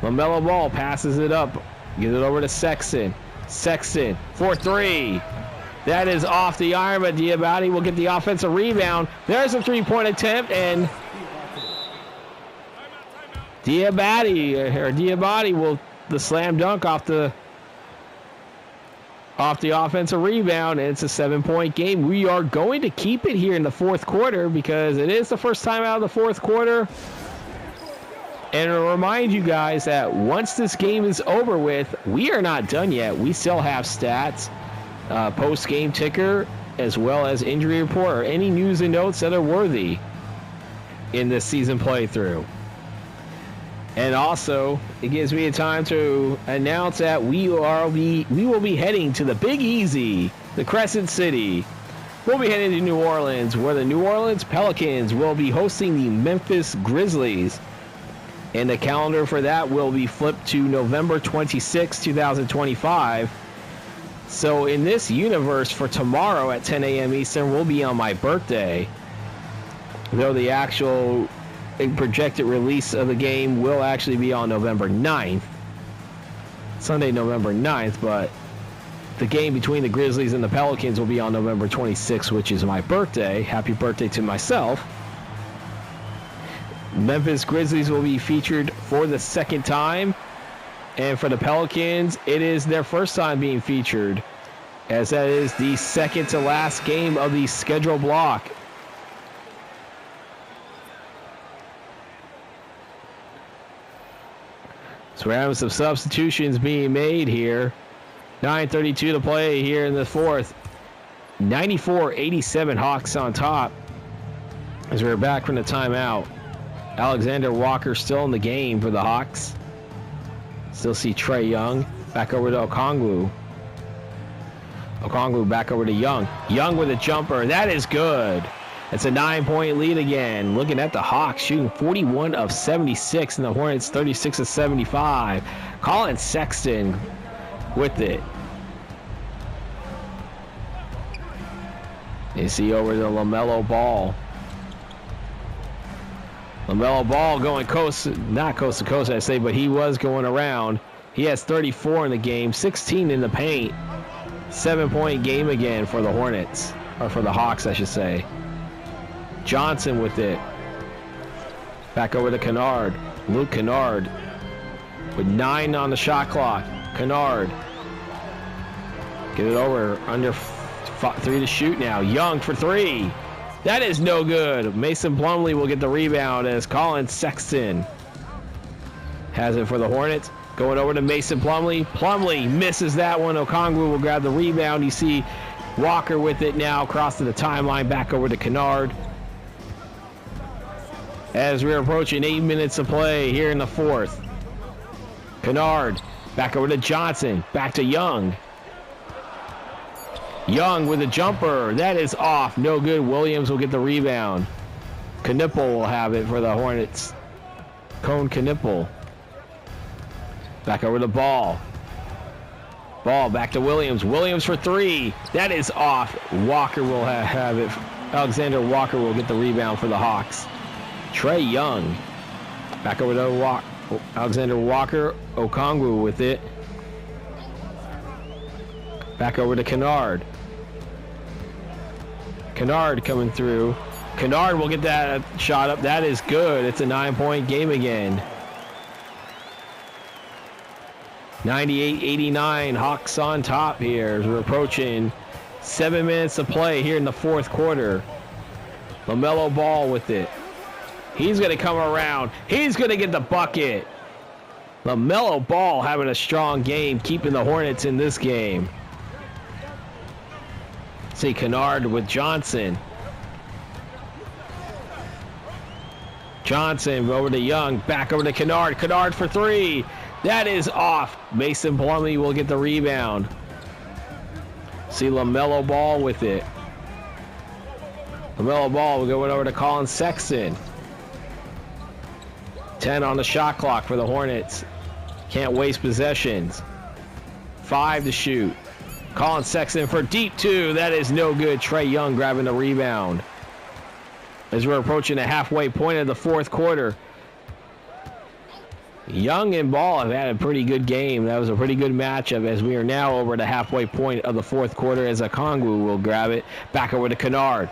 LaMelo Ball passes it up, gives it over to Sexton. Sexton for three. That is off the iron, but Diabate will get the offensive rebound. There's a three-point attempt, and Diabate will the slam dunk off the offensive rebound, and it's a 7-point game. We are going to keep it here in the fourth quarter because it is the first time out of the fourth quarter. And to remind you guys that once this game is over with, we are not done yet. We still have stats, post-game ticker, as well as injury report or any news and notes that are worthy in this season playthrough. And also, it gives me a time to announce that we will be heading to the Big Easy, the Crescent City. We'll be heading to New Orleans, where the New Orleans Pelicans will be hosting the Memphis Grizzlies. And the calendar for that will be flipped to November 26, 2025. So in this universe, for tomorrow at 10 a.m. Eastern, will be on my birthday. Though the actual projected release of the game will actually be on November 9th. Sunday, November 9th, but the game between the Grizzlies and the Pelicans will be on November 26th, which is my birthday. Happy birthday to myself. Memphis Grizzlies will be featured for the second time. And for the Pelicans, it is their first time being featured, as that is the second to last game of the schedule block. So we're having some substitutions being made here. 9:32 to play here in the fourth. 94-87 Hawks on top as we're back from the timeout. Alexander Walker still in the game for the Hawks. Still see Trae Young. Back over to Okongwu. Okongwu back over to Young. Young with a jumper. That is good. It's a 9-point lead again. Looking at the Hawks, shooting 41 of 76, and the Hornets 36 of 75. Colin Sexton with it. You see over the LaMelo Ball. LaMelo Ball going not coast to coast, I say, but he was going around. He has 34 in the game, 16 in the paint. 7-point game again for the Hornets, or for the Hawks, I should say. Johnson with it. Back over to Kennard. Luke Kennard with 9 on the shot clock. Kennard. Get it over. Under 3 to shoot now. Young for 3. That is no good. Mason Plumlee will get the rebound as Colin Sexton has it for the Hornets. Going over to Mason Plumlee. Plumlee misses that one. Okongwu will grab the rebound. You see Walker with it now across to the timeline. Back over to Kennard. As we're approaching 8 minutes of play here in the fourth. Kennard back over to Johnson. Back to Young. Young with a jumper. That is off. No good. Williams will get the rebound. Knipple will have it for the Hornets. Cone Knipple. Back over the Ball. Ball back to Williams. Williams for 3. That is off. Walker will have it. Alexander Walker will get the rebound for the Hawks. Trae Young. Back over to Alexander Walker. Okongwu with it. Back over to Kennard. Kennard coming through. Kennard will get that shot up. That is good. It's a 9-point game again. 98-89. Hawks on top here as we're approaching 7 minutes to play here in the fourth quarter. LaMelo Ball with it. He's going to come around. He's going to get the bucket. LaMelo Ball having a strong game, keeping the Hornets in this game. See Kennard with Johnson. Johnson over to Young. Back over to Kennard. Kennard for three. That is off. Mason Plumlee will get the rebound. See LaMelo Ball with it. LaMelo Ball will go over to Colin Sexton. 10 on the shot clock for the Hornets. Can't waste possessions. 5 to shoot. Colin Sexton for deep two. That is no good. Trae Young grabbing the rebound. As we're approaching the halfway point of the fourth quarter. Young and Ball have had a pretty good game. That was a pretty good matchup as we are now over the halfway point of the fourth quarter as Okongwu will grab it. Back over to Kennard.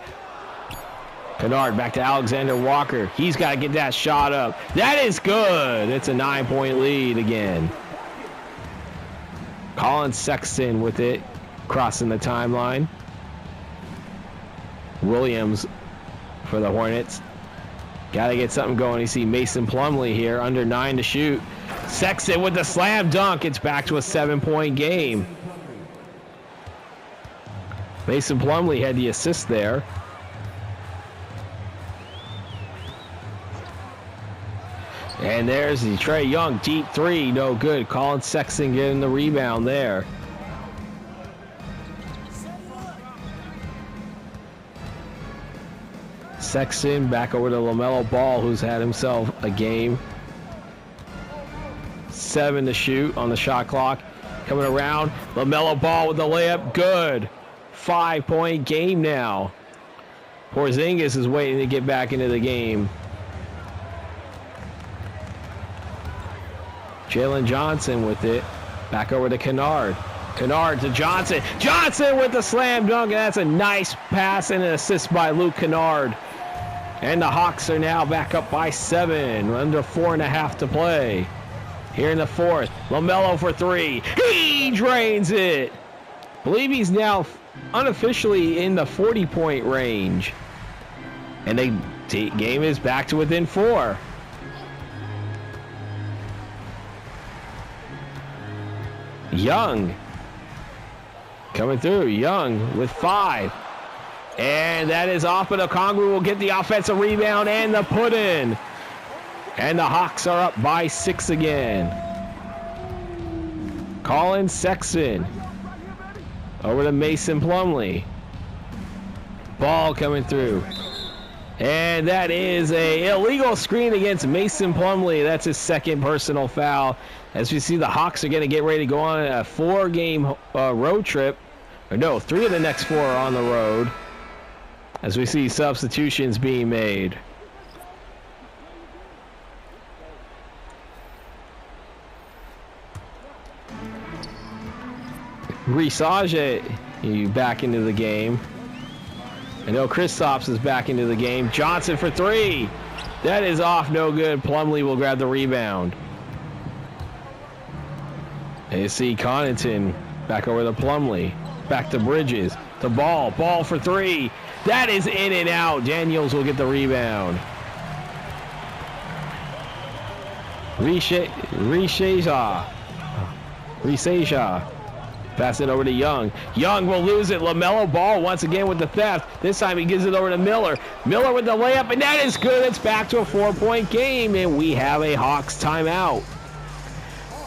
Kennard back to Alexander Walker. He's got to get that shot up. That is good. It's a 9-point lead again. Colin Sexton with it, crossing the timeline. Williams for the Hornets. Got to get something going. You see Mason Plumlee here, under 9 to shoot. Sexton with the slam dunk. It's back to a 7-point game. Mason Plumlee had the assist there. And there's the Trae Young deep three, no good. Colin Sexton getting the rebound there. Sexton back over to LaMelo Ball, who's had himself a game. 7 to shoot on the shot clock. Coming around, LaMelo Ball with the layup, good. 5-point game now. Porzingis is waiting to get back into the game. Jalen Johnson with it. Back over to Kennard. Kennard to Johnson. Johnson with the slam dunk, and that's a nice pass and an assist by Luke Kennard. And the Hawks are now back up by 7, under 4.5 to play. Here in the fourth, LaMelo for three. He drains it. Believe he's now unofficially in the 40-point range. And the game is back to within 4. Young coming through. Young with 5. And that is off, but Okongwu will get the offensive rebound and the put in. And the Hawks are up by 6 again. Colin Sexton over to Mason Plumlee. Ball coming through. And that is an illegal screen against Mason Plumlee. That's his second personal foul. As we see, the Hawks are going to get ready to go on a 4-game road trip. Or no, 3 of the next 4 are on the road. As we see substitutions being made. Risage back into the game. I know Kristaps is back into the game. Johnson for 3. That is off, no good. Plumlee will grab the rebound. And you see Connaughton back over to Plumlee. Back to Bridges. To Ball. Ball for 3. That is in and out. Daniels will get the rebound. Rishaja. Pass it over to Young. Young will lose it. LaMelo Ball once again with the theft. This time he gives it over to Miller. Miller with the layup, and that is good. It's back to a 4-point game, and we have a Hawks timeout.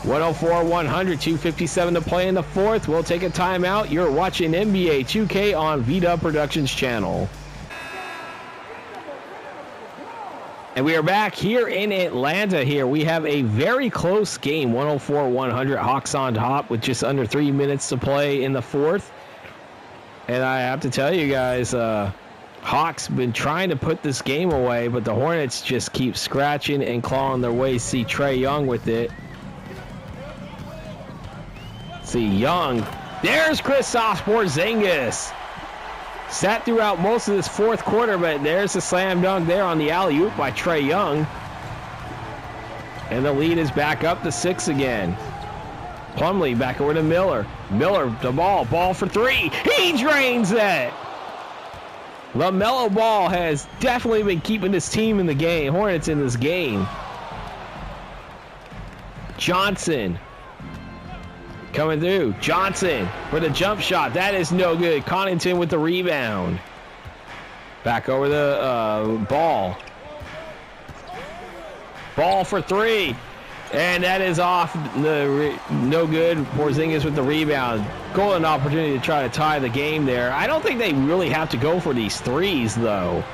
104-100, 2:57 to play in the fourth. We'll take a timeout. You're watching NBA 2K on VW Productions channel. And we are back here in Atlanta here. We have a very close game, 104-100, Hawks on top with just under 3 minutes to play in the fourth. And I have to tell you guys, Hawks been trying to put this game away, but the Hornets just keep scratching and clawing their way. See Trae Young with it. See Young. There's Kristaps Porzingis. Sat throughout most of this fourth quarter, but there's a slam dunk there on the alley-oop by Trae Young. And the lead is back up to 6 again. Plumlee back over to Miller. Miller, the ball for three. He drains that. LaMelo Ball has definitely been keeping this team in the game, Hornets in this game. Johnson coming through. Johnson for the jump shot. That is no good. Connaughton with the rebound. Back over the Ball. Ball for three. And that is off. No good. Porzingis with the rebound. Golden opportunity to try to tie the game there. I don't think they really have to go for these threes, though.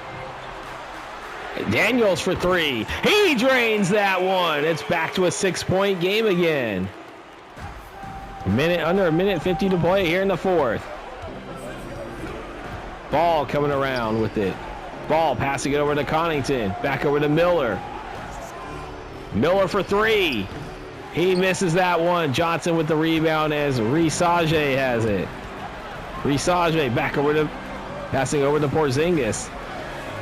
Daniels for three. He drains that one. It's back to a 6-point game again. Under a minute 50 to play here in the fourth. Ball coming around with it. Ball passing it over to Connaughton. Back over to Miller. Miller for three. He misses that one. Johnson with the rebound as Risage has it. Risage back over to, passing over to Porzingis.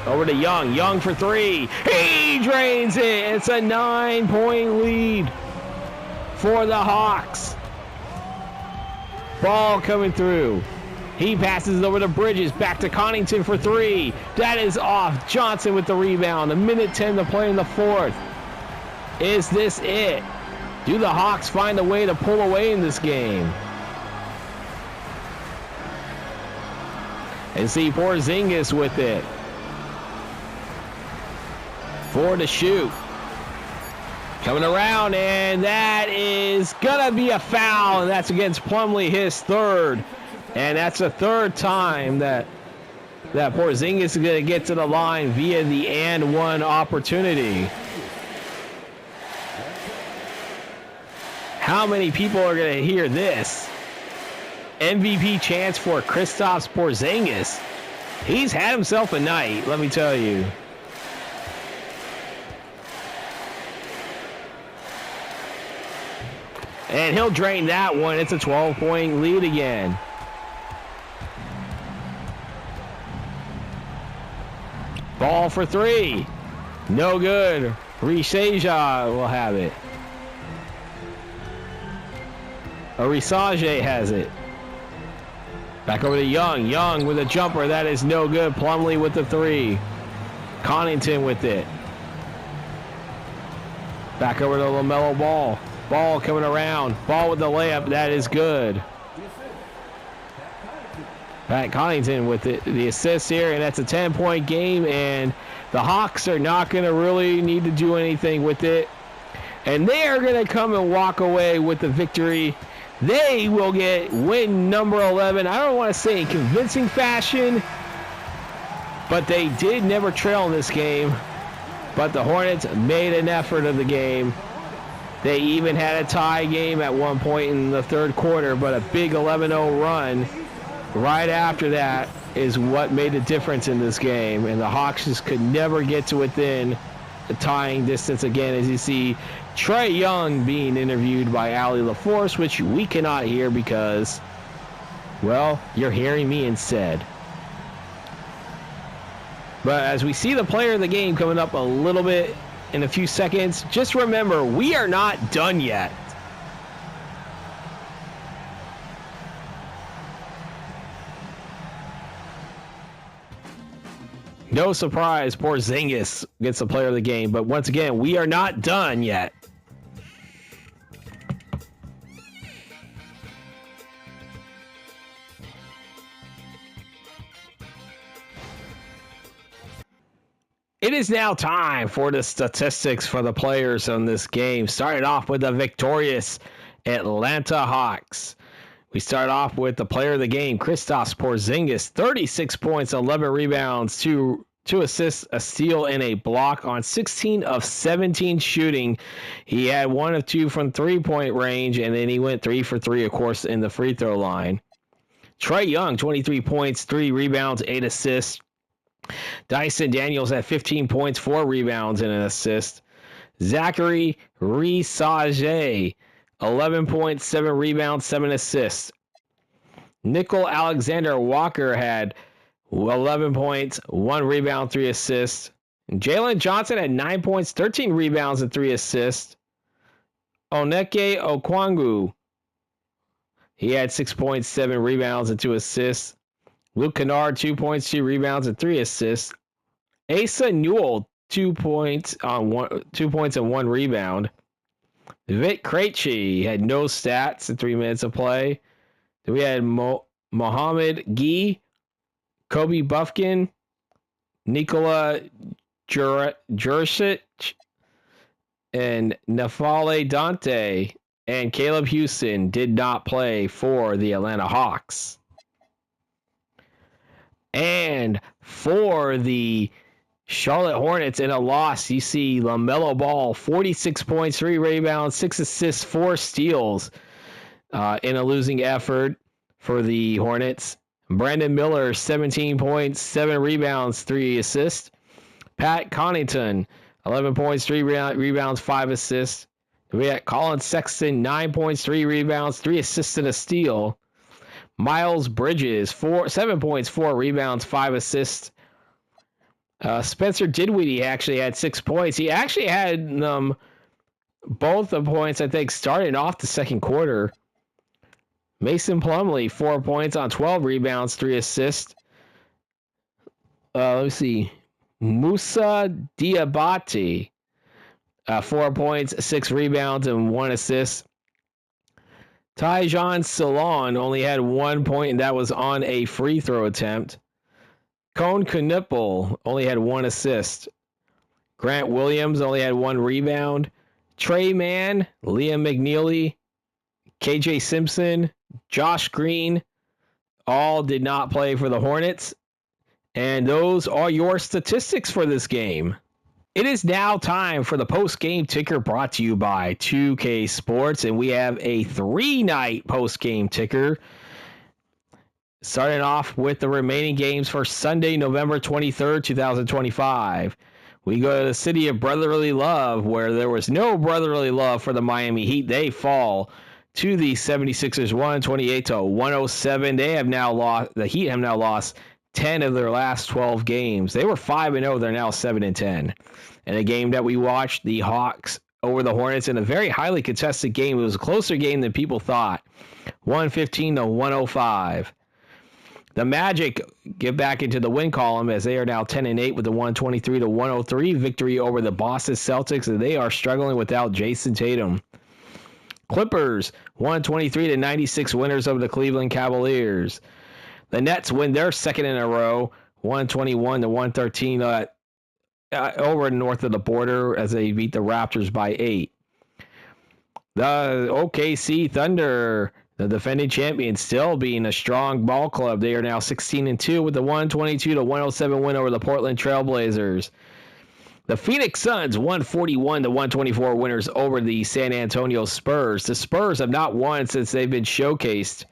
Over to Young. Young for three. He drains it. It's a 9-point lead for the Hawks. Ball coming through. He passes it over to Bridges. Back to Connaughton for three. That is off. Johnson with the rebound. A minute 10 to play in the fourth. Is this it? Do the Hawks find a way to pull away in this game? And see Porzingis with it. 4 to shoot. Coming around, and that is gonna be a foul, and that's against Plumlee, his third. And that's the third time that Porzingis is gonna get to the line via the and one opportunity. How many people are going to hear this? MVP chance for Kristaps Porzingis. He's had himself a night, let me tell you. And he'll drain that one. It's a 12-point lead again. Ball for three. No good. Risage will have it. Risage has it. Back over to Young. Young with a jumper. That is no good. Plumlee with the three. Connaughton with it. Back over to LaMelo Ball. Ball coming around. Ball with the layup. That is good. Pat Connaughton with the assist here, and that's a 10-point game, and the Hawks are not going to really need to do anything with it. And they are going to come and walk away with the victory. They will get win number 11. I don't want to say in convincing fashion, but they did never trail in this game. But the Hornets made an effort of the game. They even had a tie game at one point in the third quarter, but a big 11-0 run right after that is what made a difference in this game. And the Hawks just could never get to within the tying distance again, as you see Trae Young being interviewed by Allie LaForce, which we cannot hear because, well, you're hearing me instead. But as we see the player of the game coming up a little bit in a few seconds, just remember, we are not done yet. No surprise, Porzingis gets the player of the game. But once again, we are not done yet. It is now time for the statistics for the players on this game. Started off with the victorious Atlanta Hawks. We start off with the player of the game, Kristaps Porzingis, 36 points, 11 rebounds, 2 assists, a steal, and a block on 16 of 17 shooting. He had 1 of 2 from three-point range, and then he went 3 for 3, of course, in the free throw line. Trae Young, 23 points, 3 rebounds, 8 assists. Dyson Daniels had 15 points, 4 rebounds, and an assist. Zachary Risage, 11 points, 7 rebounds, 7 assists. Nickel Alexander Walker had 11 points, 1 rebound, 3 assists. Jalen Johnson had 9 points, 13 rebounds, and 3 assists. Oneke Okwangu He had 6 points, 7 rebounds, and 2 assists. Luke Kennard, 2 points, 2 rebounds, and 3 assists. Asa Newell, 2 points and 1 rebound. Vic Krejci had no stats in 3 minutes of play. Then we had Mohamed Gee, Kobe Buffkin, Nikola Juricic, and Nafale Dante, and Caleb Houston did not play for the Atlanta Hawks. And for the Charlotte Hornets in a loss, you see LaMelo Ball, 46 points, 3 rebounds, 6 assists, 4 steals in a losing effort for the Hornets. Brandon Miller, 17 points, 7 rebounds, 3 assists. Pat Connaughton, 11 points, 3 rebounds, 5 assists. We had Colin Sexton, 9 points, 3 rebounds, 3 assists, and a steal. Miles Bridges, 7 points, 4 rebounds, 5 assists. Spencer Dinwiddie actually had 6 points. He actually had both the points, I think, starting off the second quarter. Mason Plumlee, 4 points on 12 rebounds, 3 assists. Let's see. Musa Diabate, 4 points, 6 rebounds, and 1 assist. Tyjon Salon only had 1 point, and that was on a free throw attempt. Cone Knipple only had 1 assist. Grant Williams only had 1 rebound. Trey Mann, Liam McNeely, KJ Simpson, Josh Green, all did not play for the Hornets. And those are your statistics for this game. It is now time for the post-game ticker brought to you by 2K Sports, and we have a 3-night post-game ticker. Starting off with the remaining games for Sunday, November 23rd, 2025. We go to the city of brotherly love, where there was no brotherly love for the Miami Heat. They fall to the 76ers 128-107. They have now lost. The Heat have now lost 10 of their last 12 games. They were 5-0. They're now 7-10. In a game that we watched, the Hawks over the Hornets in a very highly contested game. It was a closer game than people thought. 115-105. The Magic get back into the win column as they are now 10-8 with the 123-103 victory over the Boston Celtics, and they are struggling without Jason Tatum. Clippers 123-96 winners over the Cleveland Cavaliers. The Nets win their second in a row, 121-113 over north of the border as they beat the Raptors by 8. The OKC Thunder, the defending champions, still being a strong ball club. They are now 16-2 with the 122-107 win over the Portland Trailblazers. The Phoenix Suns 141-124 winners over the San Antonio Spurs. The Spurs have not won since they've been showcased.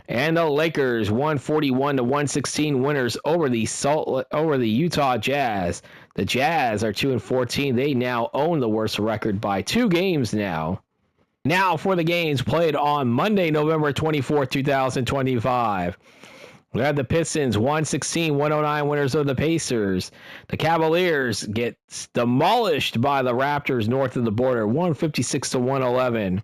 And the Lakers 141-116 winners over the Utah Jazz. The Jazz are 2-14. They now own the worst record by 2 games now. Now for the games played on Monday, November 24th, 2025. We have the Pistons 116-109 winners of the Pacers. The Cavaliers get demolished by the Raptors north of the border, 156-111.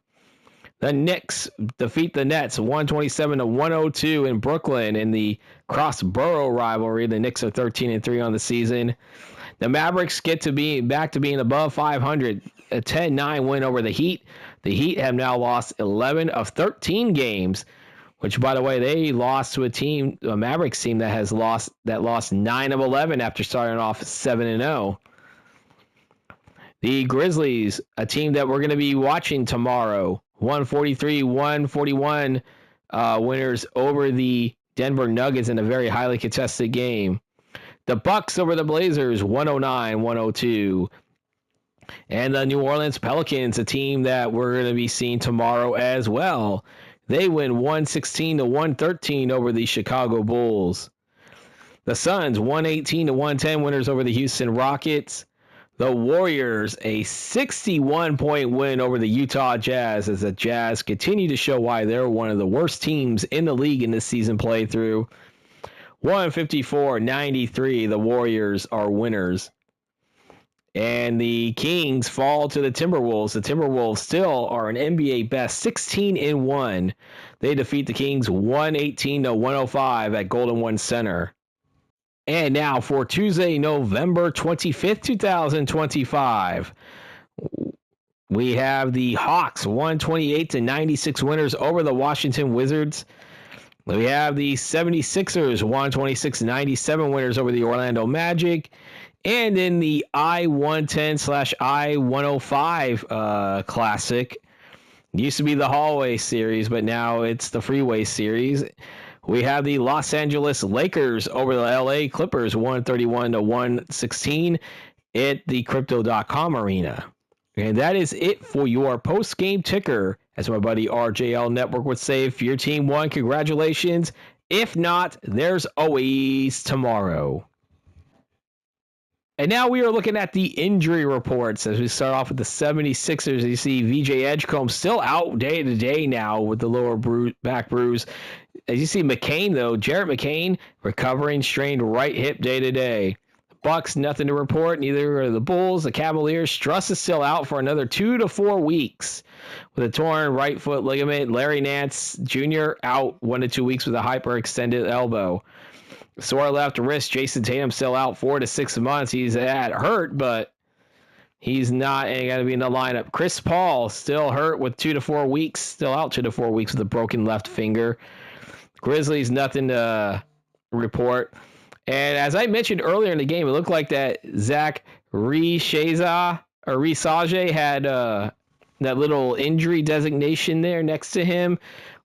The Knicks defeat the Nets 127-102 in Brooklyn in the cross-borough rivalry. The Knicks are 13-3 on the season. The Mavericks get to be back to being above 500, a 10-9 win over the Heat. The Heat have now lost 11 of 13 games, which, by the way, they lost to a Mavericks team that lost 9 of 11 after starting off 7-0. The Grizzlies, a team that we're going to be watching tomorrow, 143-141 winners over the Denver Nuggets in a very highly contested game. The Bucks over the Blazers, 109-102. And the New Orleans Pelicans, a team that we're going to be seeing tomorrow as well. They win 116-113 over the Chicago Bulls. The Suns, 118-110 winners over the Houston Rockets. The Warriors, a 61-point win over the Utah Jazz as the Jazz continue to show why they're one of the worst teams in the league in this season playthrough. 154-93, the Warriors are winners. And the Kings fall to the Timberwolves. The Timberwolves still are an NBA best 16-1. They defeat the Kings 118-105 at Golden One Center. And now for Tuesday, November 25th, 2025. We have the Hawks 128-96 winners over the Washington Wizards. We have the 76ers 126-97 winners over the Orlando Magic. And in the I-110/I-105 Classic, used to be the Hallway Series, but now it's the Freeway Series. We have the Los Angeles Lakers over the LA Clippers 131-116 at the Crypto.com Arena. And that is it for your post-game ticker. As my buddy RJL Network would say, if your team won, congratulations. If not, there's always tomorrow. And now we are looking at the injury reports as we start off with the 76ers. You see VJ Edgecombe still out day to day now with the lower back bruise. As you see McCain, though, Jarrett McCain recovering strained right hip day to day. Bucks, nothing to report. Neither are the Bulls. The Cavaliers, Struss is still out for another 2 to 4 weeks with a torn right foot ligament. Larry Nance Jr. out 1 to 2 weeks with a hyperextended elbow. Sore left wrist. Jason Tatum still out 4 to 6 months. He's hurt, but he's not going to be in the lineup. Chris Paul still hurt with 2 to 4 weeks. Still out 2 to 4 weeks with a broken left finger. Grizzlies, nothing to report. And as I mentioned earlier in the game, it looked like that Zach Risage had that little injury designation there next to him.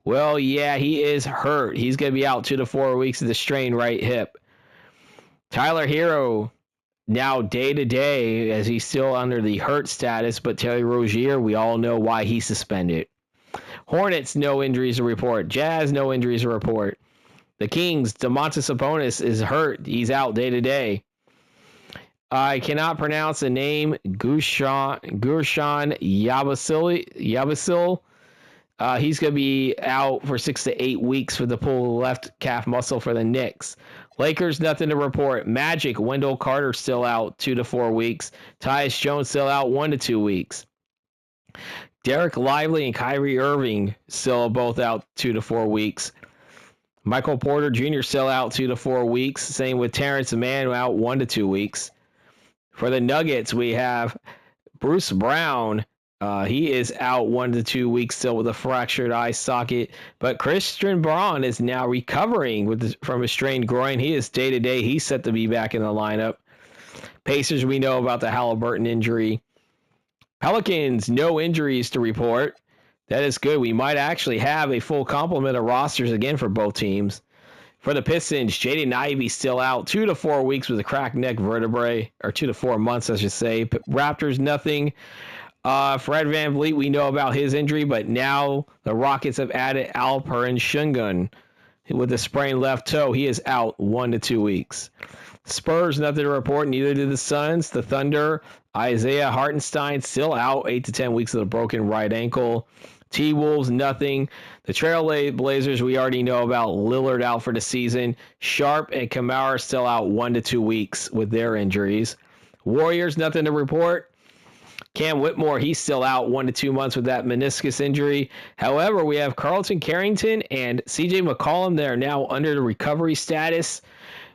Well, yeah, he is hurt. He's going to be out 2 to 4 weeks with a strained right hip. Tyler Hero now day to day as he's still under the hurt status, but Terry Rozier, we all know why he's suspended. Hornets, no injuries to report. Jazz, no injuries to report. The Kings, Domantas Sabonis is hurt. He's out day to day. I cannot pronounce the name Gurshan Yabasil. He's going to be out for 6 to 8 weeks for the pulled left calf muscle for the Knicks. Lakers, nothing to report. Magic, Wendell Carter still out 2 to 4 weeks. Tyus Jones still out 1 to 2 weeks. Derek Lively and Kyrie Irving still both out 2 to 4 weeks. Michael Porter Jr. still out 2 to 4 weeks. Same with Terrence Mann out 1 to 2 weeks. For the Nuggets, we have Bruce Brown. He is out 1 to 2 weeks still with a fractured eye socket. But Christian Braun is now recovering from a strained groin. He is day to day. He's set to be back in the lineup. Pacers, we know about the Halliburton injury. Pelicans, no injuries to report. That is good. We might actually have a full complement of rosters again for both teams. For the Pistons, Jaden Ivey still out 2 to 4 weeks with a cracked neck vertebrae, or 2 to 4 months, I should say. Raptors, nothing. Fred VanVleet, we know about his injury, but now the Rockets have added Alperen Şengün with a sprained left toe. He is out 1 to 2 weeks. Spurs, nothing to report. Neither do the Suns. The Thunder, Isaiah Hartenstein still out 8 to 10 weeks with a broken right ankle. T-Wolves, nothing. The Trailblazers, we already know about. Lillard out for the season. Sharp and Kamara still out 1 to 2 weeks with their injuries. Warriors, nothing to report. Cam Whitmore, he's still out 1 to 2 months with that meniscus injury. However, we have Carlton Carrington and CJ McCollum. They are now under the recovery status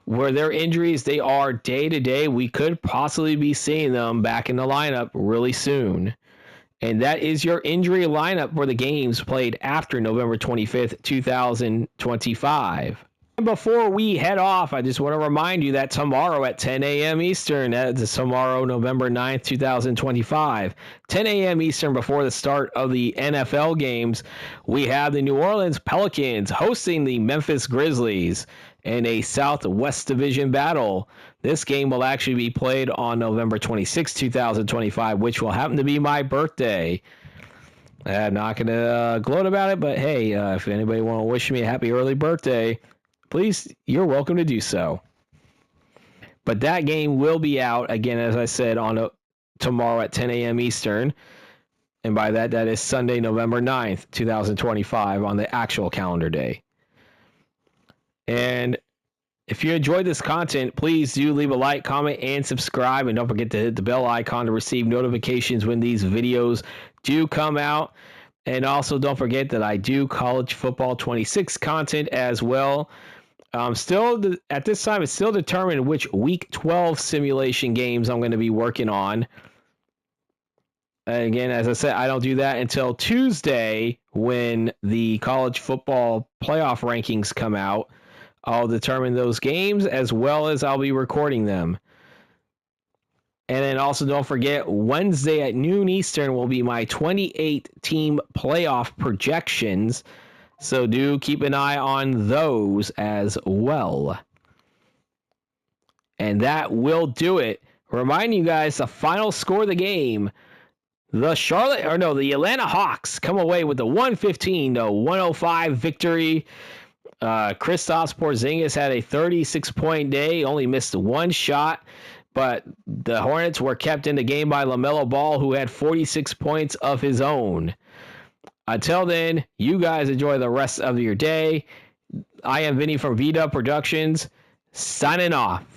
where their injuries, they are day to day. We could possibly be seeing them back in the lineup really soon. And that is your injury lineup for the games played after November 25th, 2025. And before we head off, I just want to remind you that tomorrow at 10 a.m. Eastern, that's tomorrow, November 9th, 2025, 10 a.m. Eastern before the start of the NFL games, we have the New Orleans Pelicans hosting the Memphis Grizzlies in a Southwest Division battle. This game will actually be played on November 26, 2025, which will happen to be my birthday. I'm not going to gloat about it, but hey, if anybody want to wish me a happy early birthday, please, you're welcome to do so. But that game will be out, again, as I said, on tomorrow at 10 a.m. Eastern. And by that is Sunday, November 9th, 2025, on the actual calendar day. And If you enjoyed this content, please do leave a like, comment, and subscribe. And don't forget to hit the bell icon to receive notifications when these videos do come out. And also don't forget that I do college football 26 content as well. At this time, it's still determined which week 12 simulation games I'm going to be working on. And again, as I said, I don't do that until Tuesday when the college football playoff rankings come out. I'll determine those games as well as I'll be recording them. And then also don't forget, Wednesday at noon Eastern will be my 28-team playoff projections. So do keep an eye on those as well. And that will do it. Remind you guys, the final score of the game, the Atlanta Hawks come away with the 115-105 victory. Kristaps Porzingis had a 36-point day, only missed one shot, but the Hornets were kept in the game by LaMelo Ball, who had 46 points of his own. Until then, you guys enjoy the rest of your day. I am Vinny from VDub Productions, signing off.